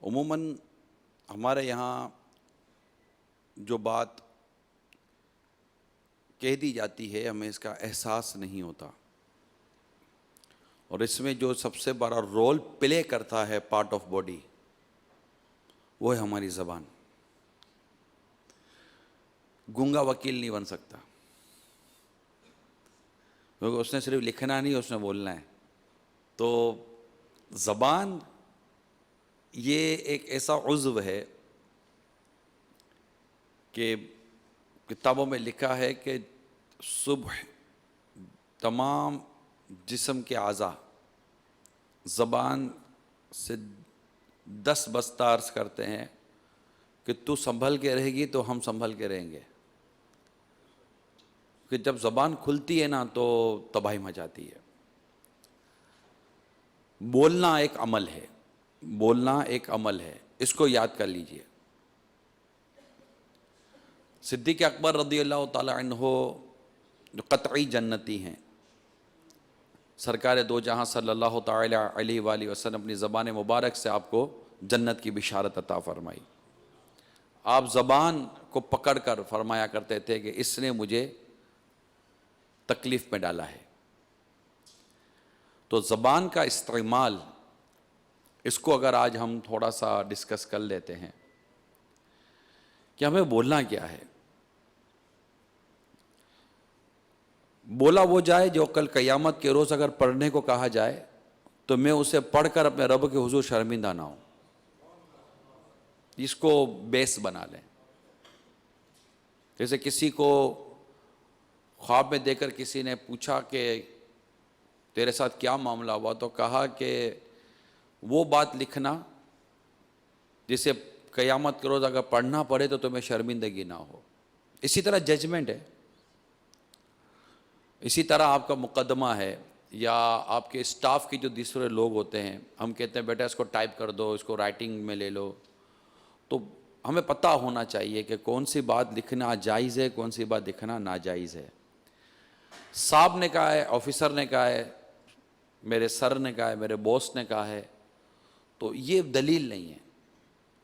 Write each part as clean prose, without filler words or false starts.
عموماً ہمارے یہاں جو بات کہہ دی جاتی ہے ہمیں اس کا احساس نہیں ہوتا، اور اس میں جو سب سے بڑا رول پلے کرتا ہے پارٹ آف باڈی وہ ہے ہماری زبان۔ گونگا وکیل نہیں بن سکتا، کیونکہ اس نے صرف لکھنا نہیں، اس نے بولنا ہے۔ تو زبان یہ ایک ایسا عضو ہے کہ کتابوں میں لکھا ہے کہ صبح تمام جسم کے اعضاء زبان سے 10 بستہ عرض کرتے ہیں کہ تو سنبھل کے رہے گی تو ہم سنبھل کے رہیں گے، کہ جب زبان کھلتی ہے نا تو تباہی مچاتی ہے۔ بولنا ایک عمل ہے، بولنا ایک عمل ہے، اس کو یاد کر لیجئے۔ صدیق اکبر رضی اللہ تعالی عنہ جو قطعی جنتی ہیں، سرکار دو جہاں صلی اللہ تعالی علیہ وآلہ وسلم اپنی زبان مبارک سے آپ کو جنت کی بشارت عطا فرمائی۔ آپ زبان کو پکڑ کر فرمایا کرتے تھے کہ اس نے مجھے تکلیف میں ڈالا ہے۔ تو زبان کا استعمال، اس کو اگر آج ہم تھوڑا سا ڈسکس کر لیتے ہیں کہ ہمیں بولنا کیا ہے۔ بولا وہ جائے جو کل قیامت کے روز اگر پڑھنے کو کہا جائے تو میں اسے پڑھ کر اپنے رب کے حضور شرمندہ نہ ہوں۔ اس کو بیس بنا لیں۔ جیسے کسی کو خواب میں دے کر کسی نے پوچھا کہ تیرے ساتھ کیا معاملہ ہوا، تو کہا کہ وہ بات لکھنا جسے قیامت کے روز اگر پڑھنا پڑے تو تمہیں شرمندگی نہ ہو۔ اسی طرح ججمنٹ ہے، اسی طرح آپ کا مقدمہ ہے، یا آپ کے اسٹاف کی جو دوسرے لوگ ہوتے ہیں، ہم کہتے ہیں بیٹا اس کو ٹائپ کر دو، اس کو رائٹنگ میں لے لو، تو ہمیں پتہ ہونا چاہیے کہ کون سی بات لکھنا جائز ہے، کون سی بات لکھنا ناجائز ہے۔ صاحب نے کہا ہے، آفیسر نے کہا ہے، میرے سر نے کہا ہے، میرے باس نے کہا ہے، تو یہ دلیل نہیں ہے۔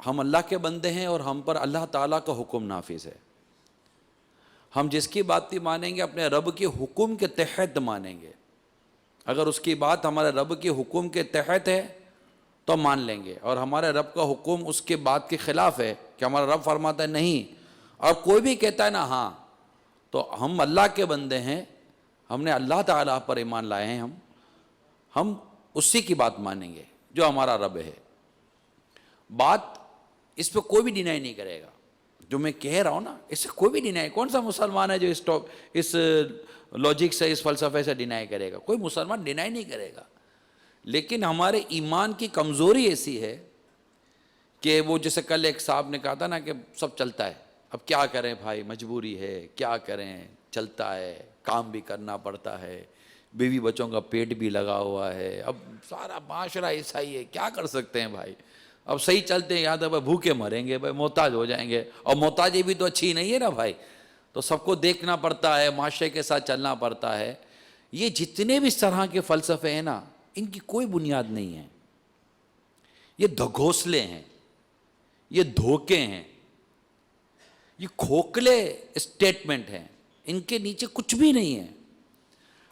ہم اللہ کے بندے ہیں اور ہم پر اللہ تعالیٰ کا حکم نافذ ہے۔ ہم جس کی بات بھی مانیں گے اپنے رب کے حکم کے تحت مانیں گے۔ اگر اس کی بات ہمارے رب کے حکم کے تحت ہے تو مان لیں گے، اور ہمارے رب کا حکم اس کے بات کے خلاف ہے کہ ہمارا رب فرماتا ہے نہیں، اور کوئی بھی کہتا ہے نا ہاں، تو ہم اللہ کے بندے ہیں، ہم نے اللہ تعالیٰ پر ایمان لائے ہیں، ہم اسی کی بات مانیں گے جو ہمارا رب ہے۔ بات اس پہ کوئی بھی ڈینائی نہیں کرے گا، جو میں کہہ رہا ہوں نا اس سے کوئی بھی ڈینائی، کون سا مسلمان ہے جو اس لاجک سے، اس فلسفے سے ڈینائی کرے گا؟ کوئی مسلمان ڈینائی نہیں کرے گا۔ لیکن ہمارے ایمان کی کمزوری ایسی ہے کہ وہ جیسے کل ایک صاحب نے کہا تھا نا کہ سب چلتا ہے، اب کیا کریں بھائی، مجبوری ہے، کیا کریں، چلتا ہے، کام بھی کرنا پڑتا ہے، بیوی بچوں کا پیٹ بھی لگا ہوا ہے، اب سارا معاشرہ ایسا ہی ہے، کیا کر سکتے ہیں بھائی، اب صحیح چلتے ہیں، یاد ہے بھائی بھوکے مریں گے بھائی، محتاج ہو جائیں گے، اور محتاجی بھی تو اچھی نہیں ہے نا بھائی، تو سب کو دیکھنا پڑتا ہے، معاشرے کے ساتھ چلنا پڑتا ہے۔ یہ جتنے بھی اس طرح کے فلسفے ہیں نا، ان کی کوئی بنیاد نہیں ہے، یہ دھگوسلے ہیں، یہ دھوکے ہیں، یہ کھوکھلے اسٹیٹمنٹ ہیں، ان کے نیچے کچھ بھی نہیں ہے۔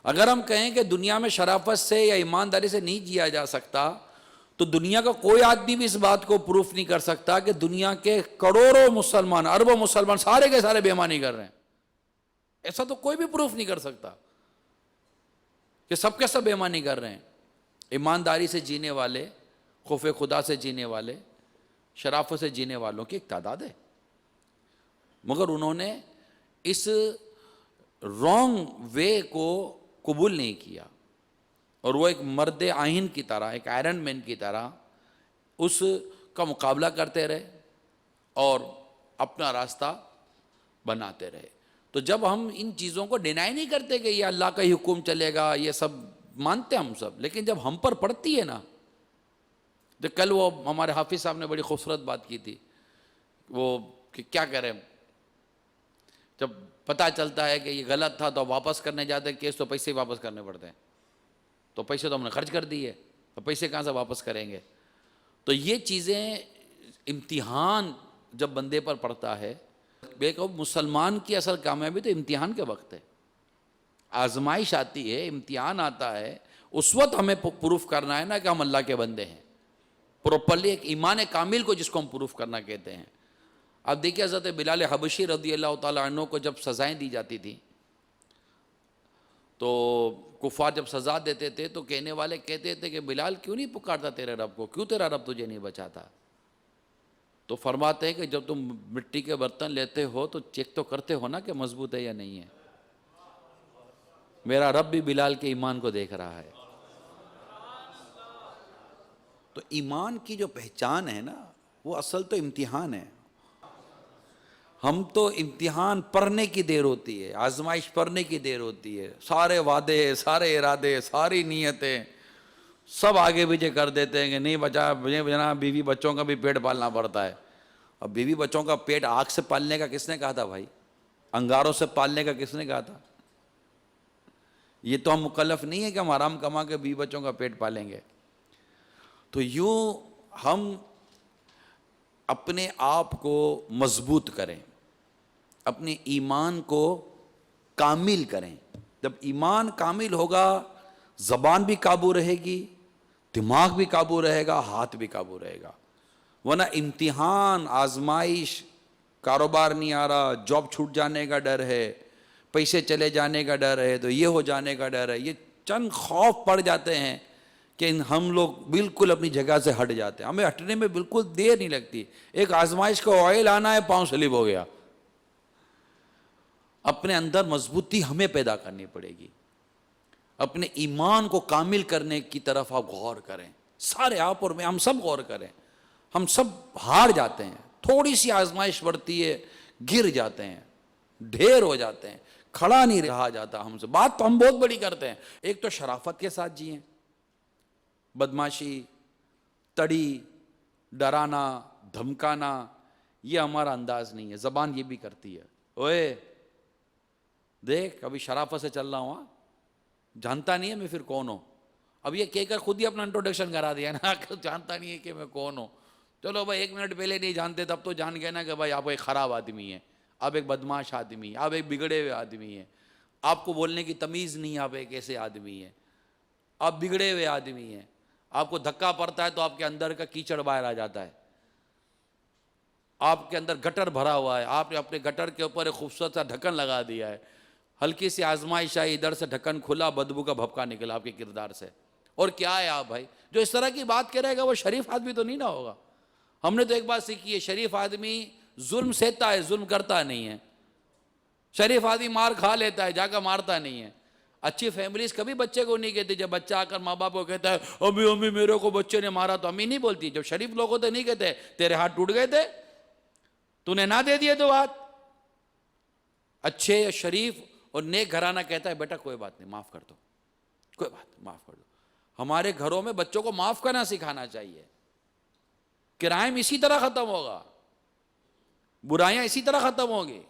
اگر ہم کہیں کہ دنیا میں شرافت سے یا ایمانداری سے نہیں جیا جا سکتا، تو دنیا کا کوئی آدمی بھی اس بات کو پروف نہیں کر سکتا کہ دنیا کے کروڑوں مسلمان، اربوں مسلمان سارے کے سارے بے ایمانی کر رہے ہیں۔ ایسا تو کوئی بھی پروف نہیں کر سکتا کہ سب کے سب بے ایمانی کر رہے ہیں۔ ایمانداری سے جینے والے، خوف خدا سے جینے والے، شرافت سے جینے والوں کی ایک تعداد ہے، مگر انہوں نے اس رانگ وے کو قبول نہیں کیا، اور وہ ایک مرد آئین کی طرح، ایک آئرن مین کی طرح اس کا مقابلہ کرتے رہے اور اپنا راستہ بناتے رہے۔ تو جب ہم ان چیزوں کو ڈینائی نہیں کرتے کہ یہ اللہ کا ہی حکم چلے گا، یہ سب مانتے ہم سب، لیکن جب ہم پر پڑتی ہے نا، تو کل وہ ہمارے حافظ صاحب نے بڑی خوبصورت بات کی تھی، وہ کہ کیا کریں جب پتہ چلتا ہے کہ یہ غلط تھا تو واپس کرنے جاتے ہیں کیس، تو پیسے واپس کرنے پڑتے ہیں، تو پیسے تو ہم نے خرچ کر دیے، تو پیسے کہاں سے واپس کریں گے؟ تو یہ چیزیں امتحان جب بندے پر پڑتا ہے، دیکھو مسلمان کی اصل کامیابی تو امتحان کے وقت ہے، آزمائش آتی ہے، امتحان آتا ہے، اس وقت ہمیں پروف کرنا ہے نا کہ ہم اللہ کے بندے ہیں، پروپرلی ایک ایمان کامل کو جس کو ہم پروف کرنا کہتے ہیں۔ اب دیکھیے حضرت بلال حبشی رضی اللہ تعالیٰ عنہ کو جب سزائیں دی جاتی تھی تو کفار جب سزا دیتے تھے تو کہنے والے کہتے تھے کہ بلال کیوں نہیں پکارتا تیرے رب کو، کیوں تیرا رب تجھے نہیں بچاتا؟ تو فرماتے ہیں کہ جب تم مٹی کے برتن لیتے ہو تو چیک تو کرتے ہو نا کہ مضبوط ہے یا نہیں ہے۔ میرا رب بھی بلال کے ایمان کو دیکھ رہا ہے۔ تو ایمان کی جو پہچان ہے نا وہ اصل تو امتحان ہے۔ ہم تو امتحان پڑھنے کی دیر ہوتی ہے، آزمائش پڑھنے کی دیر ہوتی ہے، سارے وعدے، سارے ارادے، ساری نیتیں سب آگے پیچھے کر دیتے ہیں کہ نہیں بچا، جناب بیوی بچوں کا بھی پیٹ پالنا پڑتا ہے۔ اب بیوی بچوں کا پیٹ آگ سے پالنے کا کس نے کہا تھا بھائی؟ انگاروں سے پالنے کا کس نے کہا تھا؟ یہ تو ہم مکلف نہیں ہے کہ ہم حرام کما کے بیوی بچوں کا پیٹ پالیں گے۔ تو یوں ہم اپنے آپ کو مضبوط کریں، اپنے ایمان کو کامل کریں۔ جب ایمان کامل ہوگا زبان بھی قابو رہے گی، دماغ بھی قابو رہے گا، ہاتھ بھی قابو رہے گا۔ ورنہ امتحان، آزمائش، کاروبار نہیں آ رہا، جاب چھوٹ جانے کا ڈر ہے، پیسے چلے جانے کا ڈر ہے، تو یہ ہو جانے کا ڈر ہے، یہ چند خوف پڑ جاتے ہیں کہ ہم لوگ بالکل اپنی جگہ سے ہٹ جاتے ہیں۔ ہمیں ہٹنے میں بالکل دیر نہیں لگتی، ایک آزمائش کا آئل آنا ہے، پاؤں سلپ ہو گیا۔ اپنے اندر مضبوطی ہمیں پیدا کرنی پڑے گی، اپنے ایمان کو کامل کرنے کی طرف آپ غور کریں، سارے آپ اور میں، ہم سب غور کریں۔ ہم سب ہار جاتے ہیں، تھوڑی سی آزمائش بڑھتی ہے گر جاتے ہیں، ڈھیر ہو جاتے ہیں، کھڑا نہیں رہا جاتا ہم سے۔ بات تو ہم بہت بڑی کرتے ہیں، ایک تو شرافت کے ساتھ جئیں، بدماشی، تڑی، ڈرانا، دھمکانا، یہ ہمارا انداز نہیں ہے۔ زبان یہ بھی کرتی ہے، اوئے دیکھ ابھی شرافت سے چل رہا ہوں، جانتا نہیں ہے میں پھر کون ہوں۔ اب یہ کہہ کر خود ہی اپنا انٹروڈکشن کرا دیا نا، جانتا نہیں ہے کہ میں کون ہوں۔ چلو بھائی 1 منٹ پہلے نہیں جانتے تب تو جان گئے نا کہ بھائی آپ ایک خراب آدمی ہیں، آپ ایک بدماش آدمی ہیں، آپ ایک بگڑے ہوئے آدمی ہیں، آپ کو بولنے کی تمیز نہیں، آپ ایک ایسے آدمی ہیں، آپ بگڑے ہوئے آدمی ہیں، آپ کو دھکا پڑتا ہے تو آپ کے اندر کا کیچڑ باہر آ جاتا ہے، آپ کے اندر گٹر بھرا ہوا ہے، آپ نے اپنے گٹر کے اوپر ایک خوبصورت سا ڈھکن لگا دیا ہے، ہلکی سی آزمائش آئی، ادھر سے ڈھکن کھلا، بدبو کا بھپکا نکلا آپ کے کردار سے۔ اور کیا ہے آپ بھائی جو اس طرح کی بات کرے گا وہ شریف آدمی تو نہیں نہ ہوگا۔ ہم نے تو ایک بات سیکھی ہے، شریف آدمی ظلم سہتا ہے، ظلم کرتا نہیں ہے۔ شریف آدمی مار کھا لیتا ہے، جا کر مارتا نہیں ہے۔ اچھی فیملیز کبھی بچے کو نہیں کہتے، جب بچہ آ کر ماں باپ کو کہتا ہے امی امی میرے کو بچے نے مارا، تو امی نہیں بولتی۔ جب شریف لوگ ہوتے نہیں کہتے تیرے ہاتھ ٹوٹ گئے تھے، تو نے نہ دے دیے تو بات۔ اچھے شریف اور نیک گھرانہ کہتا ہے بیٹا کوئی بات نہیں، معاف کر دو، کوئی بات معاف کر دو۔ ہمارے گھروں میں بچوں کو معاف کرنا سکھانا چاہیے۔ کرائم اسی طرح ختم ہوگا، برائیاں اسی طرح ختم ہوگی۔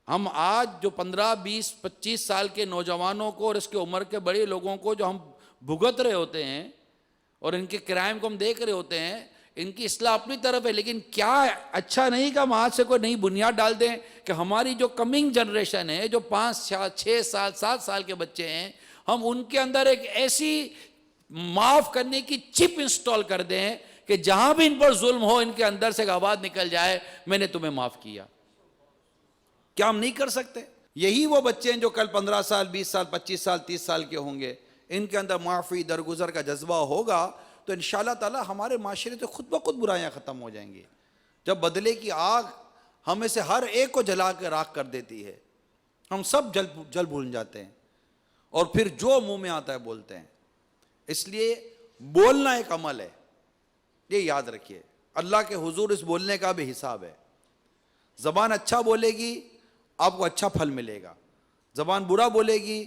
ہم آج جو 15 20 25 سال کے نوجوانوں کو اور اس کے عمر کے بڑے لوگوں کو جو ہم بھگت رہے ہوتے ہیں اور ان کے کرائم کو ہم دیکھ رہے ہوتے ہیں، ان کی اصلاح اپنی طرف ہے، لیکن کیا اچھا نہیں کہ ہم آج سے کوئی نئی بنیاد ڈال دیں کہ ہماری جو کمنگ جنریشن ہے، جو 5 6 سال 7 سال کے بچے ہیں، ہم ان کے اندر ایک ایسی معاف کرنے کی چپ انسٹال کر دیں کہ جہاں بھی ان پر ظلم ہو ان کے اندر سے ایک آواز نکل جائے میں نے تمہیں معاف کیا۔ کیا ہم نہیں کر سکتے؟ یہی وہ بچے ہیں جو کل 15 سال 20 سال 25 سال 30 سال کے ہوں گے، ان کے اندر معافی درگزر کا جذبہ ہوگا تو انشاءاللہ تعالی ہمارے معاشرے سے خود بخود برائیاں ختم ہو جائیں گی۔ جب بدلے کی آگ ہمیں سے ہر ایک کو جلا کے راکھ کر دیتی ہے، ہم سب جل بھول جاتے ہیں اور پھر جو منہ میں آتا ہے بولتے ہیں۔ اس لیے بولنا ایک عمل ہے، یہ یاد رکھیے، اللہ کے حضور اس بولنے کا بھی حساب ہے۔ زبان اچھا بولے گی آپ کو اچھا پھل ملے گا، زبان برا بولے گی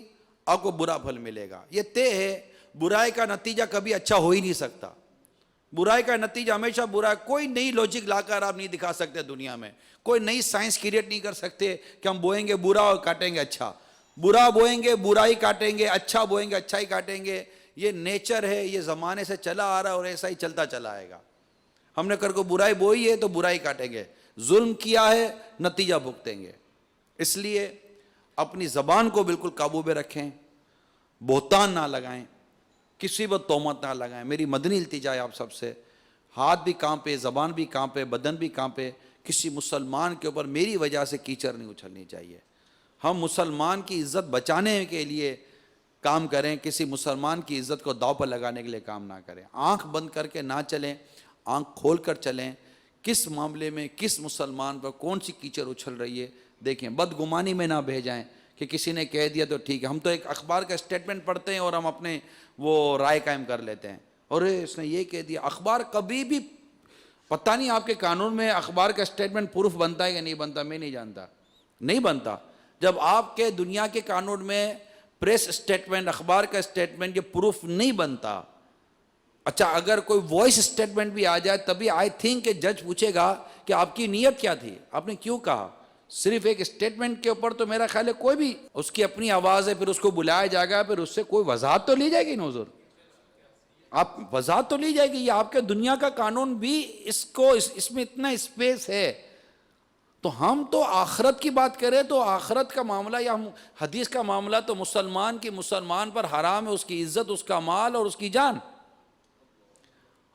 آپ کو برا پھل ملے گا۔ یہ طے ہے، برائی کا نتیجہ کبھی اچھا ہو ہی نہیں سکتا، برائی کا نتیجہ ہمیشہ برا ہے۔ کوئی نئی لوجک لا کر آپ نہیں دکھا سکتے دنیا میں، کوئی نئی سائنس کریٹ نہیں کر سکتے کہ ہم بوئیں گے برا اور کاٹیں گے اچھا، برا بوئیں گے برائی کاٹیں گے، اچھا بوئیں گے اچھائی کاٹیں گے۔ یہ نیچر ہے، یہ زمانے سے چلا آ رہا ہے اور ایسا ہی چلتا چلا آئے گا۔ ہم نے کر کو برائی بوئی ہے تو برائی کاٹیں گے، ظلم کیا ہے نتیجہ بھگتیں گے۔ اس لیے اپنی زبان کو بالکل قابو میں رکھیں، بہتان نہ لگائیں، کسی پر تہمت نہ لگائیں۔ میری مدنی التجا ہے آپ سب سے، ہاتھ بھی کانپے، زبان بھی کانپے، بدن بھی کانپے، کسی مسلمان کے اوپر میری وجہ سے کیچڑ نہیں اچھلنی چاہیے۔ ہم مسلمان کی عزت بچانے کے لیے کام کریں، کسی مسلمان کی عزت کو داؤ پر لگانے کے لیے کام نہ کریں۔ آنکھ بند کر کے نہ چلیں، آنکھ کھول کر چلیں، کس معاملے میں کس مسلمان پر کون سی کیچڑ اچھل رہی ہے دیکھیں، بدگمانی میں نہ بہ جائیں کہ کسی نے کہہ دیا تو ٹھیک ہے۔ ہم تو ایک اخبار کا اسٹیٹمنٹ پڑھتے ہیں اور ہم اپنے وہ رائے قائم کر لیتے ہیں، اور اس نے یہ کہہ دیا۔ اخبار کبھی بھی، پتہ نہیں آپ کے قانون میں اخبار کا اسٹیٹمنٹ پروف بنتا ہے کہ نہیں بنتا، میں نہیں جانتا، نہیں بنتا۔ جب آپ کے دنیا کے قانون میں پریس اسٹیٹمنٹ، اخبار کا اسٹیٹمنٹ یہ پروف نہیں بنتا، اچھا اگر کوئی وائس اسٹیٹمنٹ بھی آ جائے تبھی آئی تھنک کہ جج پوچھے گا کہ آپ کی نیت کیا تھی، آپ نے کیوں کہا۔ صرف ایک اسٹیٹمنٹ کے اوپر تو میرا خیال ہے کوئی بھی، اس کی اپنی آواز ہے، پھر اس کو بلایا جائے گا، پھر اس سے کوئی وضاحت تو لی جائے گی نا حضور، آپ وضاحت تو لی جائے گی۔ یہ آپ کے دنیا کا قانون بھی اس میں اتنا اسپیس ہے۔ تو ہم تو آخرت کی بات کریں تو آخرت کا معاملہ یا حدیث کا معاملہ تو مسلمان کی مسلمان پر حرام ہے، اس کی عزت، اس کا مال اور اس کی جان۔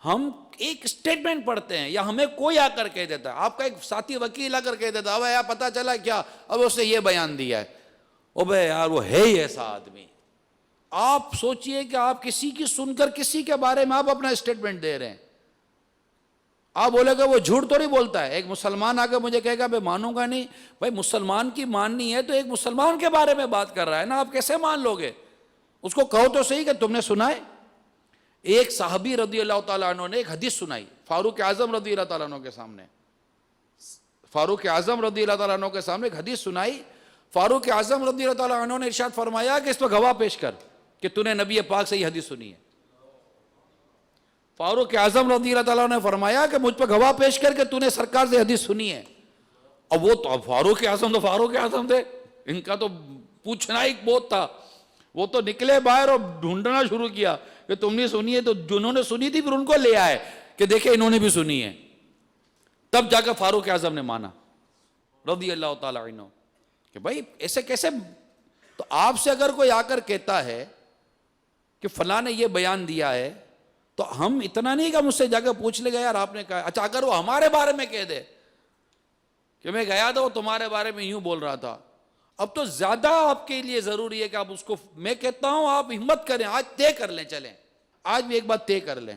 ہم ایک اسٹیٹمنٹ پڑھتے ہیں، یا ہمیں کوئی آ کر کہہ دیتا ہے، آپ کا ایک ساتھی وکیل آ کر کہہ دیتا ہے، اب یار پتہ چلا کیا، اب اس نے یہ بیان دیا ہے، او بھائی یار وہ ہے ہی ایسا آدمی۔ آپ سوچئے کہ آپ کسی کی سن کر کسی کے بارے میں آپ اپنا اسٹیٹمنٹ دے رہے ہیں، آپ بولے گا وہ جھوٹ تو نہیں بولتا ہے۔ ایک مسلمان آ کے مجھے کہے گا میں مانوں گا نہیں، بھائی مسلمان کی ماننی ہے تو ایک مسلمان کے بارے میں بات کر رہا ہے نا، آپ کیسے مان لو گے؟ اس کو کہو تو صحیح کہ تم نے سنا ہے۔ ایک صحابی رضی اللہ تعالیٰ عنہ نے ایک حدیث سنائی فاروق اعظم رضی اللہ تعالیٰ عنہ کے سامنے، فاروق اعظم رضی اللہ تعالیٰ عنہ کے سامنے ایک حدیث سنائی۔ فاروق اعظم رضی اللہ تعالیٰ عنہ نے ارشاد فرمایا کہ اس پر گواہ پیش کر کہ تو نے نبی پاک سے یہ حدیث سنی ہے۔ فاروق اعظم رضی اللہ تعالیٰ نے فرمایا کہ مجھ پر گواہ پیش کر کہ تو نے سرکار سے حدیث سنی ہے۔ اب وہ تو فاروق اعظم تھے، ان کا تو پوچھنا ہی بہت تھا۔ وہ تو نکلے باہر اور ڈھونڈنا شروع کیا کہ تم نے سنی ہے، تو جنہوں نے سنی تھی پھر ان کو لے آئے کہ دیکھیں انہوں نے بھی سنی ہے۔ تب جا کر فاروق اعظم نے مانا رضی اللہ تعالیٰ عنہ کہ بھائی ایسے کیسے۔ تو آپ سے اگر کوئی آ کر کہتا ہے کہ فلاں نے یہ بیان دیا ہے تو ہم اتنا نہیں کہ مجھ سے جا کے پوچھ لے گا یار آپ نے کہا۔ اچھا اگر وہ ہمارے بارے میں کہہ دے کہ میں گیا تھا وہ تمہارے بارے میں یوں بول رہا تھا، اب تو زیادہ آپ کے لیے ضروری ہے کہ آپ اس کو، میں کہتا ہوں آپ ہمت کریں، آج طے کر لیں، چلیں آج بھی ایک بات طے کر لیں،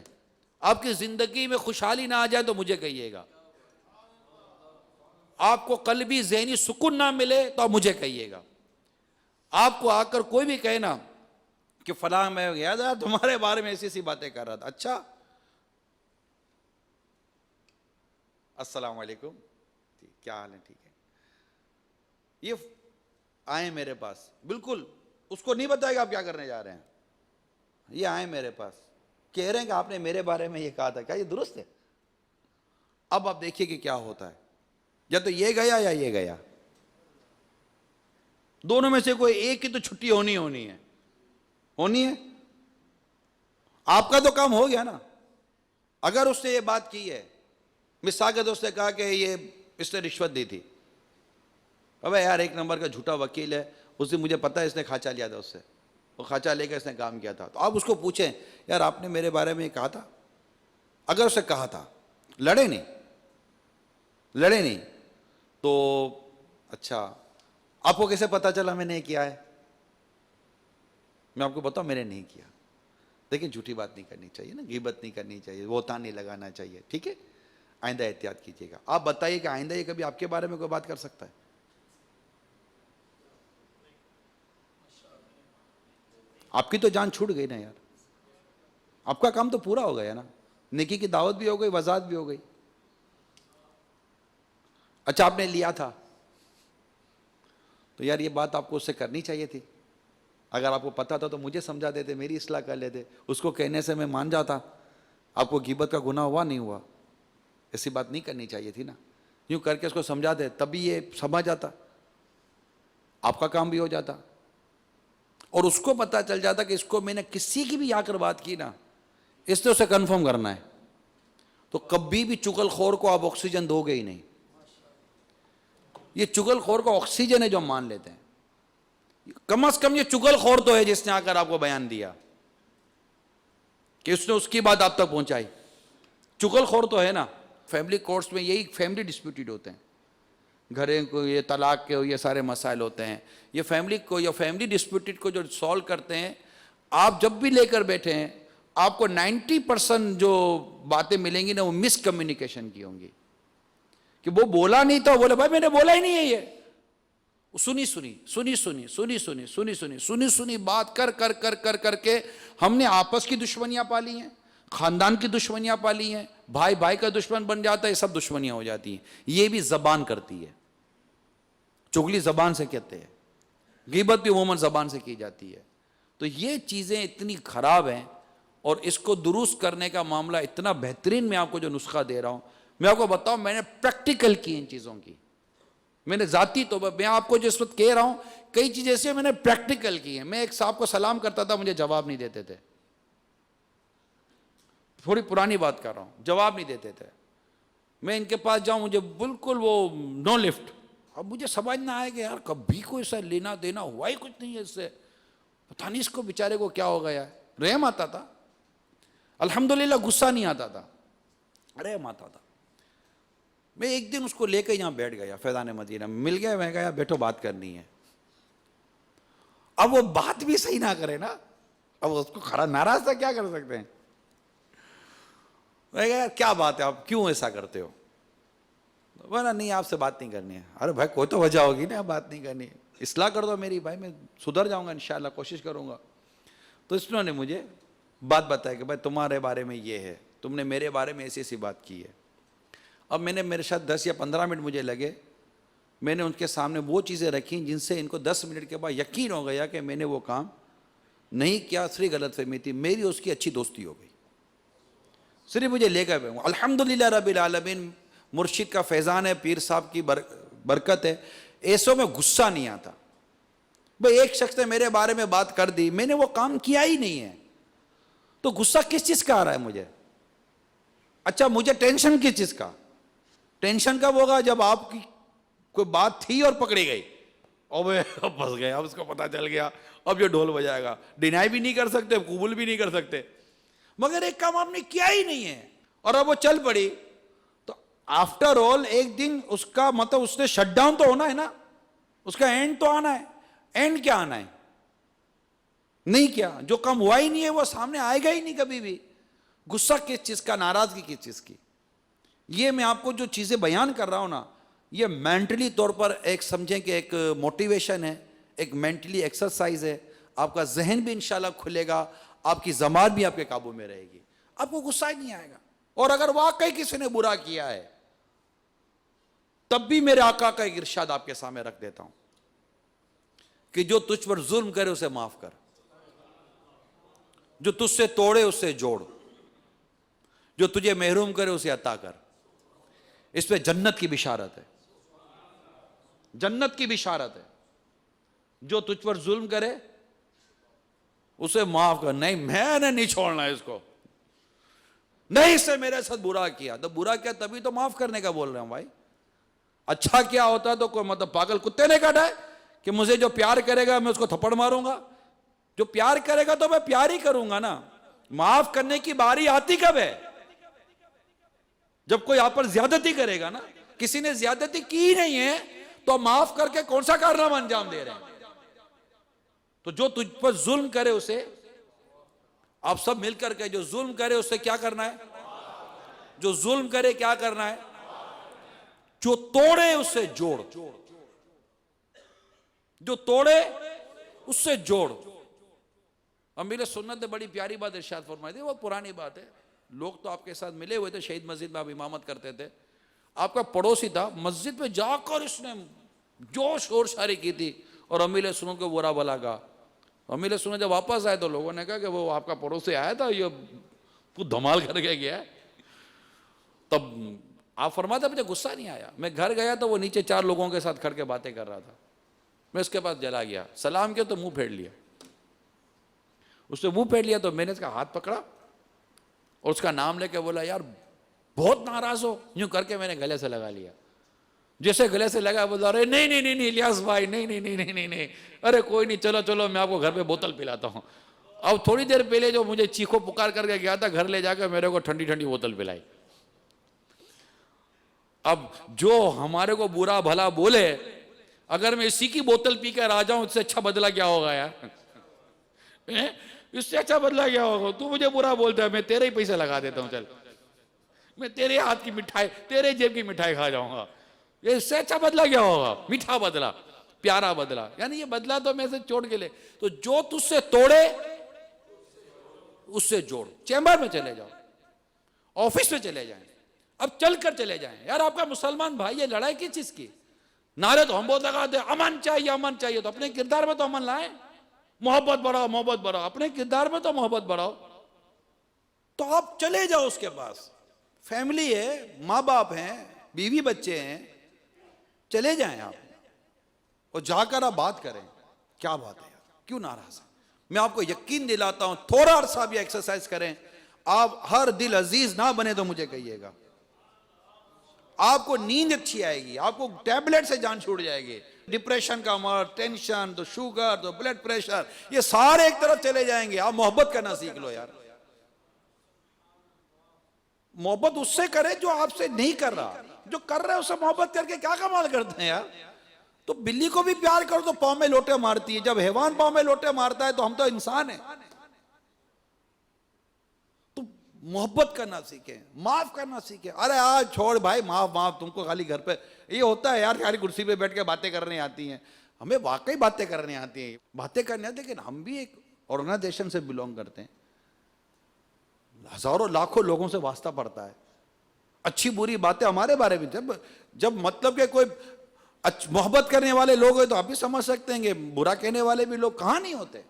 آپ کی زندگی میں خوشحالی نہ آ جائے تو مجھے کہیے گا، آپ کو قلبی ذہنی سکون نہ ملے تو آپ مجھے کہیے گا۔ آپ کو آ کر کوئی بھی کہے نا کہ فلاں میں گیا تھا تمہارے بارے میں ایسی ایسی باتیں کر رہا تھا، اچھا السلام علیکم، کیا حال ہے، ٹھیک ہے، یہ آئیں میرے پاس، بالکل اس کو نہیں بتائے گا آپ کیا کرنے جا رہے ہیں، یہ آئیں میرے پاس کہہ رہے ہیں کہ آپ نے میرے بارے میں یہ کہا تھا، کیا یہ درست ہے؟ اب آپ دیکھیے کہ کیا ہوتا ہے، یا تو یہ گیا یا یہ گیا، دونوں میں سے کوئی ایک کی تو چھٹی ہونی ہے، آپ کا تو کام ہو گیا نا۔ اگر اس نے یہ بات کی ہے، مثال کے دوست نے کہا کہ یہ اس نے رشوت دی تھی، اب یار ایک نمبر کا جھوٹا وکیل ہے، اس دن مجھے پتا ہے اس نے کھانچا لیا تھا اس سے، وہ کھانچا لے کے اس نے کام کیا تھا، تو آپ اس کو پوچھیں یار آپ نے میرے بارے میں یہ کہا تھا، اگر اس نے کہا تھا، لڑے نہیں تو اچھا آپ کو کیسے پتا چلا میں نے کیا ہے؟ میں آپ کو بتاؤں میں نے نہیں کیا۔ دیکھیں جھوٹی بات نہیں کرنی چاہیے نا، غیبت نہیں کرنی چاہیے، بہتان نہیں لگانا چاہیے، ٹھیک ہے، آئندہ احتیاط کیجیے گا۔ آپ بتائیے کہ آئندہ یہ کبھی آپ کے بارے میں کوئی بات کر سکتا ہے؟ آپ کی تو جان چھوٹ گئی نا یار، آپ کا کام تو پورا ہو گیا نا، نیکی کی دعوت بھی ہو گئی، وضاحت بھی ہو گئی۔ اچھا آپ نے لیا تھا تو یار یہ بات آپ کو اس سے کرنی چاہیے تھی، اگر آپ کو پتا تھا تو مجھے سمجھا دیتے، میری اصلاح کر لیتے، اس کو کہنے سے میں مان جاتا، آپ کو غیبت کا گناہ ہوا نہیں ہوا، ایسی بات نہیں کرنی چاہیے تھی نا، یوں کر کے اس کو سمجھا دے تبھی یہ سمجھ جاتا، آپ کا کام بھی ہو جاتا، اور اس کو پتا چل جاتا کہ اس کو میں نے کسی کی بھی آ کر بات کی نا، اس نے اسے کنفرم کرنا ہے، تو کبھی بھی چغل خور کو آپ آکسیجن دو گے ہی نہیں. یہ چغل خور کا آکسیجن ہے جو ہم مان لیتے ہیں. کم از کم یہ چغل خور تو ہے جس نے آ کر آپ کو بیان دیا کہ اس نے اس کی بات آپ تک پہنچائی. چغل خور تو ہے نا. فیملی کورٹس میں یہی فیملی ڈسپیوٹڈ ہوتے ہیں, گھریں کو یہ طلاق کے یہ سارے مسائل ہوتے ہیں. یہ فیملی ڈسپیوٹڈ کو جو سالو کرتے ہیں, آپ جب بھی لے کر بیٹھے ہیں آپ کو 90% جو باتیں ملیں گی نا وہ مس کمیونیکیشن کی ہوں گی, کہ وہ بولا نہیں تھا, بولے بھائی میں نے بولا ہی نہیں ہے. یہ سنی بات کر کے ہم نے آپس کی دشمنیاں پالی ہیں, خاندان کی دشمنیاں پالی ہیں, بھائی کا دشمن بن جاتا ہے, یہ سب دشمنیاں ہو جاتی ہیں. یہ بھی زبان کرتی ہے, چغلی زبان سے کہتے ہیں, غیبت بھی عموماً زبان سے کی جاتی ہے. تو یہ چیزیں اتنی خراب ہیں, اور اس کو درست کرنے کا معاملہ اتنا بہترین میں آپ کو جو نسخہ دے رہا ہوں, میں آپ کو بتاؤں میں نے پریکٹیکل کی ان چیزوں کی. میں نے ذاتی طور پر میں آپ کو جس وقت کہہ رہا ہوں کئی چیزیں ایسے میں نے پریکٹیکل کی ہیں. میں ایک صاحب کو سلام کرتا تھا, مجھے جواب نہیں دیتے تھے. تھوڑی پرانی بات کر رہا ہوں, جواب نہیں دیتے تھے. میں ان کے پاس جاؤں مجھے بالکل وہ نو لفٹ. اب مجھے سمجھ نہ آئے کہ یار کبھی کوئی ایسا لینا دینا ہوا ہی کچھ نہیں ہے اس سے, پتہ نہیں اس کو بیچارے کو کیا ہو گیا ہے. رحم آتا تھا الحمدللہ, غصہ نہیں آتا تھا, رحم آتا تھا. میں ایک دن اس کو لے کے یہاں بیٹھ گیا فیضان مدینہ, مل گیا, میں کہا بیٹھو بات کرنی ہے. اب وہ بات بھی صحیح نہ کرے نا, اب اس کو کھڑا ناراض تھا, کیا کر سکتے ہیں. میں کہا کیا بات ہے, آپ کیوں ایسا کرتے ہو. بولا نہیں آپ سے بات نہیں کرنی ہے. ارے بھائی کوئی تو وجہ ہوگی نا, بات نہیں کرنی, اصلاح کر دو میری. بھائی میں سدھر جاؤں گا انشاءاللہ, کوشش کروں گا. تو اس نے مجھے بات بتایا کہ بھائی تمہارے بارے میں یہ ہے, تم نے میرے بارے میں ایسی ایسی بات کی ہے. اب میں نے میرے ساتھ 10 یا 15 منٹ مجھے لگے, میں نے ان کے سامنے وہ چیزیں رکھیں جن سے ان کو 10 منٹ کے بعد یقین ہو گیا کہ میں نے وہ کام نہیں کیا, صرف غلط فہمی تھی. میری اس کی اچھی دوستی ہو گئی, صرف مجھے لے کر. الحمدللہ رب العالمین, مرشد کا فیضان ہے, پیر صاحب کی برکت ہے, ایسوں میں غصہ نہیں آتا. بھئی ایک شخص نے میرے بارے میں بات کر دی, میں نے وہ کام کیا ہی نہیں ہے, تو غصہ کس چیز کا آ رہا ہے مجھے. اچھا مجھے ٹینشن کس چیز کا. ٹینشن کب ہوگا جب آپ کی کوئی بات تھی اور پکڑی گئی, اب پھنس گئے, اب اس کو پتہ چل گیا, اب یہ ڈھول بجائے گا. ڈینائی بھی نہیں کر سکتے, قبول بھی نہیں کر سکتے, مگر ایک کام آپ نے کیا ہی نہیں ہے اور اب وہ چل پڑی. تو آفٹر آل ایک دن اس کا مطلب اس نے شٹ ڈاؤن تو ہونا ہے نا, اس کا اینڈ تو آنا ہے. اینڈ کیا آنا ہے, نہیں کیا, جو کام ہوا ہی نہیں ہے وہ سامنے آئے گا ہی نہیں کبھی بھی. غصہ کس چیز کا, ناراضگی کس چیز کی. یہ میں آپ کو جو چیزیں بیان کر رہا ہوں نا, یہ مینٹلی طور پر ایک سمجھیں کہ ایک موٹیویشن ہے, ایک مینٹلی ایکسرسائز ہے. آپ کا ذہن بھی انشاءاللہ کھلے گا, آپ کی زبان بھی آپ کے قابو میں رہے گی, آپ کو غصہ ہی نہیں آئے گا. اور اگر واقعی کسی نے برا کیا ہے تب بھی میرے آقا کا ایک ارشاد آپ کے سامنے رکھ دیتا ہوں کہ جو تجھ پر ظلم کرے اسے معاف کر, جو تجھ سے توڑے اسے جوڑ, جو تجھے محروم کرے اسے عطا کر. اس پہ جنت کی بشارت ہے, جنت کی بشارت ہے. جو تجھ پر ظلم کرے اسے معاف کر. نہیں میں نے نہیں چھوڑنا ہے اس کو, نہیں اس سے میرے ساتھ برا کیا, تو برا کیا تبھی تو معاف کرنے کا بول رہا ہوں بھائی. اچھا کیا ہوتا تو کوئی مطلب پاگل کتے نے کاٹا ہے کہ مجھے جو پیار کرے گا میں اس کو تھپڑ ماروں گا. جو پیار کرے گا تو میں پیار ہی کروں گا نا. معاف کرنے کی باری آتی کب ہے, جب کوئی آپ پر زیادتی کرے گا نا. کسی نے زیادتی کی نہیں ہے تو معاف کر کے کون سا کارنامہ انجام دے رہے ہیں. تو جو تجھ پر ظلم کرے اسے, آپ سب مل کر کے, جو ظلم کرے اسے کیا کرنا ہے, جو ظلم کرے کیا کرنا ہے, جو توڑے اس سے جوڑ, جو توڑے اس سے جوڑ. امیر سنت نے بڑی پیاری بات ارشاد فرمائی تھی, بہت پرانی بات ہے. لوگ تو آپ کے ساتھ ملے ہوئے تھے, شہید مسجد میں آپ امامت کرتے تھے, آپ کا پڑوسی تھا, مسجد میں جا کر اس نے جو شور شاری کی تھی اور امیر سنت کو برا بھلا کہا. امیر سنت جب واپس آئے تو لوگوں نے کہا کہ وہ آپ کا پڑوسی آیا تھا, یہ کچھ دھمال کر کے گیا ہے. تب آپ فرماتے مجھے غصہ نہیں آیا. میں گھر گیا تو وہ نیچے 4 لوگوں کے ساتھ کھڑ کے باتیں کر رہا تھا. میں اس کے پاس چلا گیا, سلام کیا تو منہ پھیر لیا. اس نے منہ پھیر لیا تو میں نے اس کا ہاتھ پکڑا اور اس کا نام لے کے بولا یار بہت ناراض ہو، یوں کر کے میں نے گلے سے لگا لیا. جیسے گلے سے لگا بولا ارے نہیں نہیں نہیں الیاس بھائی نہیں نہیں نہیں نہیں نہیں نہیں، ارے کوئی نہیں، چلو چلو میں آپ کو گھر پہ بوتل پلاتا ہوں. اب تھوڑی دیر پہلے جو مجھے چیخو پکار کر کے گیا تھا، گھر لے جا کے میرے کو ٹھنڈی ٹھنڈی بوتل پلائی. اب جو ہمارے کو برا بھلا بولے، اگر میں اسی کی بوتل پی کر آ جاؤں، اس سے اچھا بدلہ کیا ہوگا یار؟ اس سے اچھا بدلہ کیا ہوگا؟ تو مجھے برا بولتا ہے، میں تیرے ہی پیسے لگا دیتا ہوں، چل میں تیرے ہاتھ کی مٹھائی، تیرے جیب کی مٹھائی کھا جاؤں گا. اس سے اچھا بدلہ کیا ہوگا؟ میٹھا بدلہ، پیارا بدلہ. یعنی یہ بدلہ تو میں سے چھوڑ کے لے. تو جو تجھ سے توڑے اس سے جوڑ. چیمبر میں چلے جاؤ، آفس میں چلے جائیں، اب چل کر چلے جائیں. یار آپ کا مسلمان بھائی، یہ لڑائی کس چیز کی؟ نعرے تو ہم بہت لگاتے ہیں، امن چاہیے امن چاہیے. تو اپنے کردار میں تو امن لائیں، محبت بڑھاؤ محبت بڑھاؤ، اپنے کردار میں تو محبت بڑھاؤ. تو آپ چلے جاؤ اس کے پاس، فیملی ہے، ماں باپ ہیں، بیوی بچے ہیں، چلے جائیں آپ اور جا کر آپ بات کریں. کیا بات ہے یار، کیوں ناراض ہے؟ میں آپ کو یقین دلاتا ہوں، تھوڑا عرصہ بھی ایکسرسائز کریں، آپ ہر دل عزیز نہ بنے تو مجھے کہیے گا. آپ کو نیند اچھی آئے گی، آپ کو ٹیبلٹ سے جان چھوٹ جائے گی. ڈپریشن کا مرض، ٹینشن، تو شوگر، تو بلڈ پریشر، یہ سارے ایک طرف چلے جائیں گے. آپ محبت کرنا سیکھ لو یار. محبت اس سے کرے جو آپ سے نہیں کر رہا، جو کر رہا ہے اس سے محبت کر کے کیا کمال کرتے ہیں یار. تو بلی کو بھی پیار کرو تو پاؤں میں لوٹے مارتی ہے، جب حیوان پاؤں میں لوٹے مارتا ہے تو ہم تو انسان ہیں. تو محبت کرنا سیکھیں، معاف کرنا سیکھیں. ارے آج چھوڑ بھائی، معاف معاف، تم کو خالی گھر پہ یہ ہوتا ہے یار، خالی کرسی پہ بیٹھ کے باتیں کرنے آتی ہیں. ہمیں واقعی باتیں کرنے آتی ہیں، باتیں کرنے آتی ہیں، لیکن ہم بھی ایک آرگنائزیشن سے بلونگ کرتے ہیں، ہزاروں لاکھوں لوگوں سے واسطہ پڑتا ہے. اچھی بری باتیں ہمارے بارے میں، جب مطلب کہ کوئی محبت کرنے والے لوگ ہیں تو آپ بھی سمجھ سکتے ہیں کہ برا کہنے والے بھی لوگ کہاں نہیں ہوتے.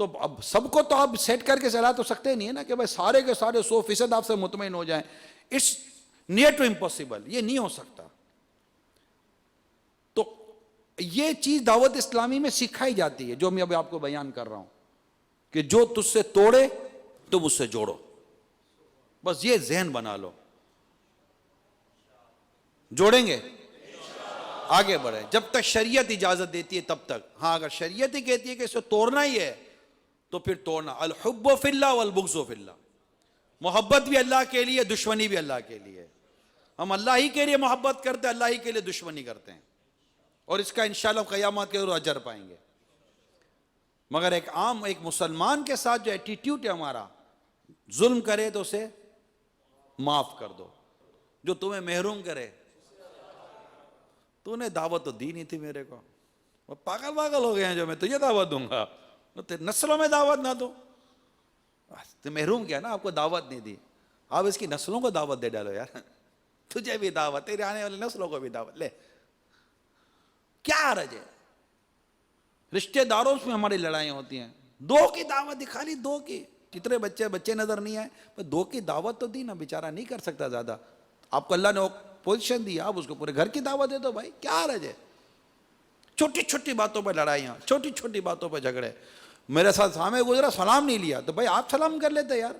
تو اب سب کو تو آپ سیٹ کر کے چلا تو سکتے نہیں ہے نا کہ بھائی سارے کے سارے 100% آپ سے مطمئن ہو جائیں. اٹس نیئر ٹو امپاسبل، یہ نہیں ہو سکتا. تو یہ چیز دعوت اسلامی میں سکھائی جاتی ہے، جو میں ابھی آپ کو بیان کر رہا ہوں، کہ جو تجھ سے توڑے تم اس سے جوڑو. بس یہ ذہن بنا لو. جوڑیں گے، آگے بڑھیں جب تک شریعت اجازت دیتی ہے تب تک. ہاں اگر شریعت ہی کہتی ہے کہ اسے توڑنا ہی ہے تو پھر توڑنا. الحب فی اللہ والبغض فی اللہ. محبت بھی اللہ کے لیے، دشمنی بھی اللہ کے لیے. ہم اللہ ہی کے لیے محبت کرتے ہیں، اللہ ہی کے لیے دشمنی کرتے ہیں، اور اس کا انشاءاللہ قیامت کے روز اجر پائیں گے. مگر ایک عام ایک مسلمان کے ساتھ جو ایٹیٹیوڈ ہے ہمارا، ظلم کرے تو اسے معاف کر دو. جو تمہیں محروم کرے، تو نے دعوت تو دی نہیں تھی میرے کو، وہ پاگل پاگل ہو گئے ہیں جو میں تجھے دعوت دوں گا، نسلوں میں دعوت نہ دو. تو محروم کیا نا، آپ کو دعوت نہیں دی، آپ اس کی نسلوں کو دعوت دے ڈالو یار. تجھے بھی دعوت، تیرے آنے والے نسلوں کو بھی دعوت لے. کیا حرج ہے؟ رشتہ داروں میں ہماری لڑائیاں ہوتی ہیں، دو کی دعوت دی، خالی دو کی. جتنے بچے نظر نہیں آئے، دو کی دعوت تو دی نا، بیچارہ نہیں کر سکتا زیادہ. آپ کو اللہ نے پوزیشن دی، آپ اس کو پورے گھر کی دعوت دے دو. بھائی کیا حرج ہے؟ چھوٹی چھوٹی باتوں پہ لڑائیاں، چھوٹی چھوٹی باتوں پہ جھگڑے. میرے ساتھ سامنے گزرا، سلام نہیں لیا، تو بھائی آپ سلام کر لیتے یار.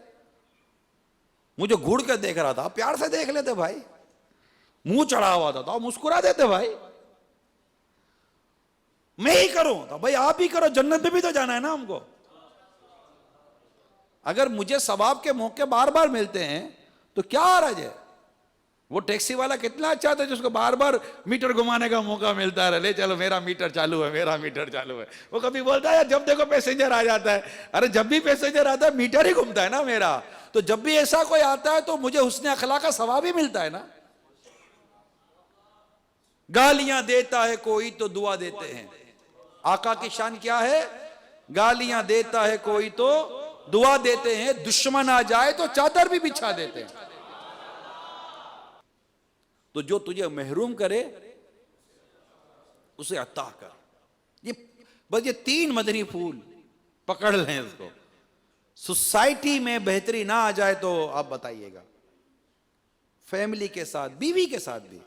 مجھے گھوڑ کے دیکھ رہا تھا، آپ پیار سے دیکھ لیتے بھائی. منہ چڑھا ہوا تھا تو آپ مسکرا دیتے بھائی. میں ہی کروں تو بھائی آپ ہی کرو، جنت میں بھی تو جانا ہے نا ہم کو. اگر مجھے ثواب کے موقع بار بار ملتے ہیں تو کیا حرج ہے؟ وہ ٹیکسی والا کتنا اچھا تھا جس کو بار بار میٹر گھمانے کا موقع ملتا ہے، لے چلو میرا میٹر چالو ہے، میرا میٹر چالو ہے. وہ کبھی بولتا ہے جب دیکھو پیسنجر آ جاتا ہے. ارے جب بھی پیسنجر آتا ہے میٹر ہی گھومتا ہے نا میرا. تو جب بھی ایسا کوئی آتا ہے تو مجھے حسن اخلاق کا ثواب ہی ملتا ہے نا. گالیاں دیتا ہے کوئی تو دعا دیتے ہیں. آقا کی شان کیا ہے؟ گالیاں دیتا ہے کوئی تو دعا دیتے ہیں، دشمن آ جائے تو چادر بھی بچھا دیتے ہیں. تو جو تجھے محروم کرے اسے عطا کر. یہ بس یہ 3 مدنی پھول پکڑ لیں اس کو. سوسائٹی میں بہتری نہ آ جائے تو آپ بتائیے گا. فیملی کے ساتھ، بیوی کے ساتھ بھی،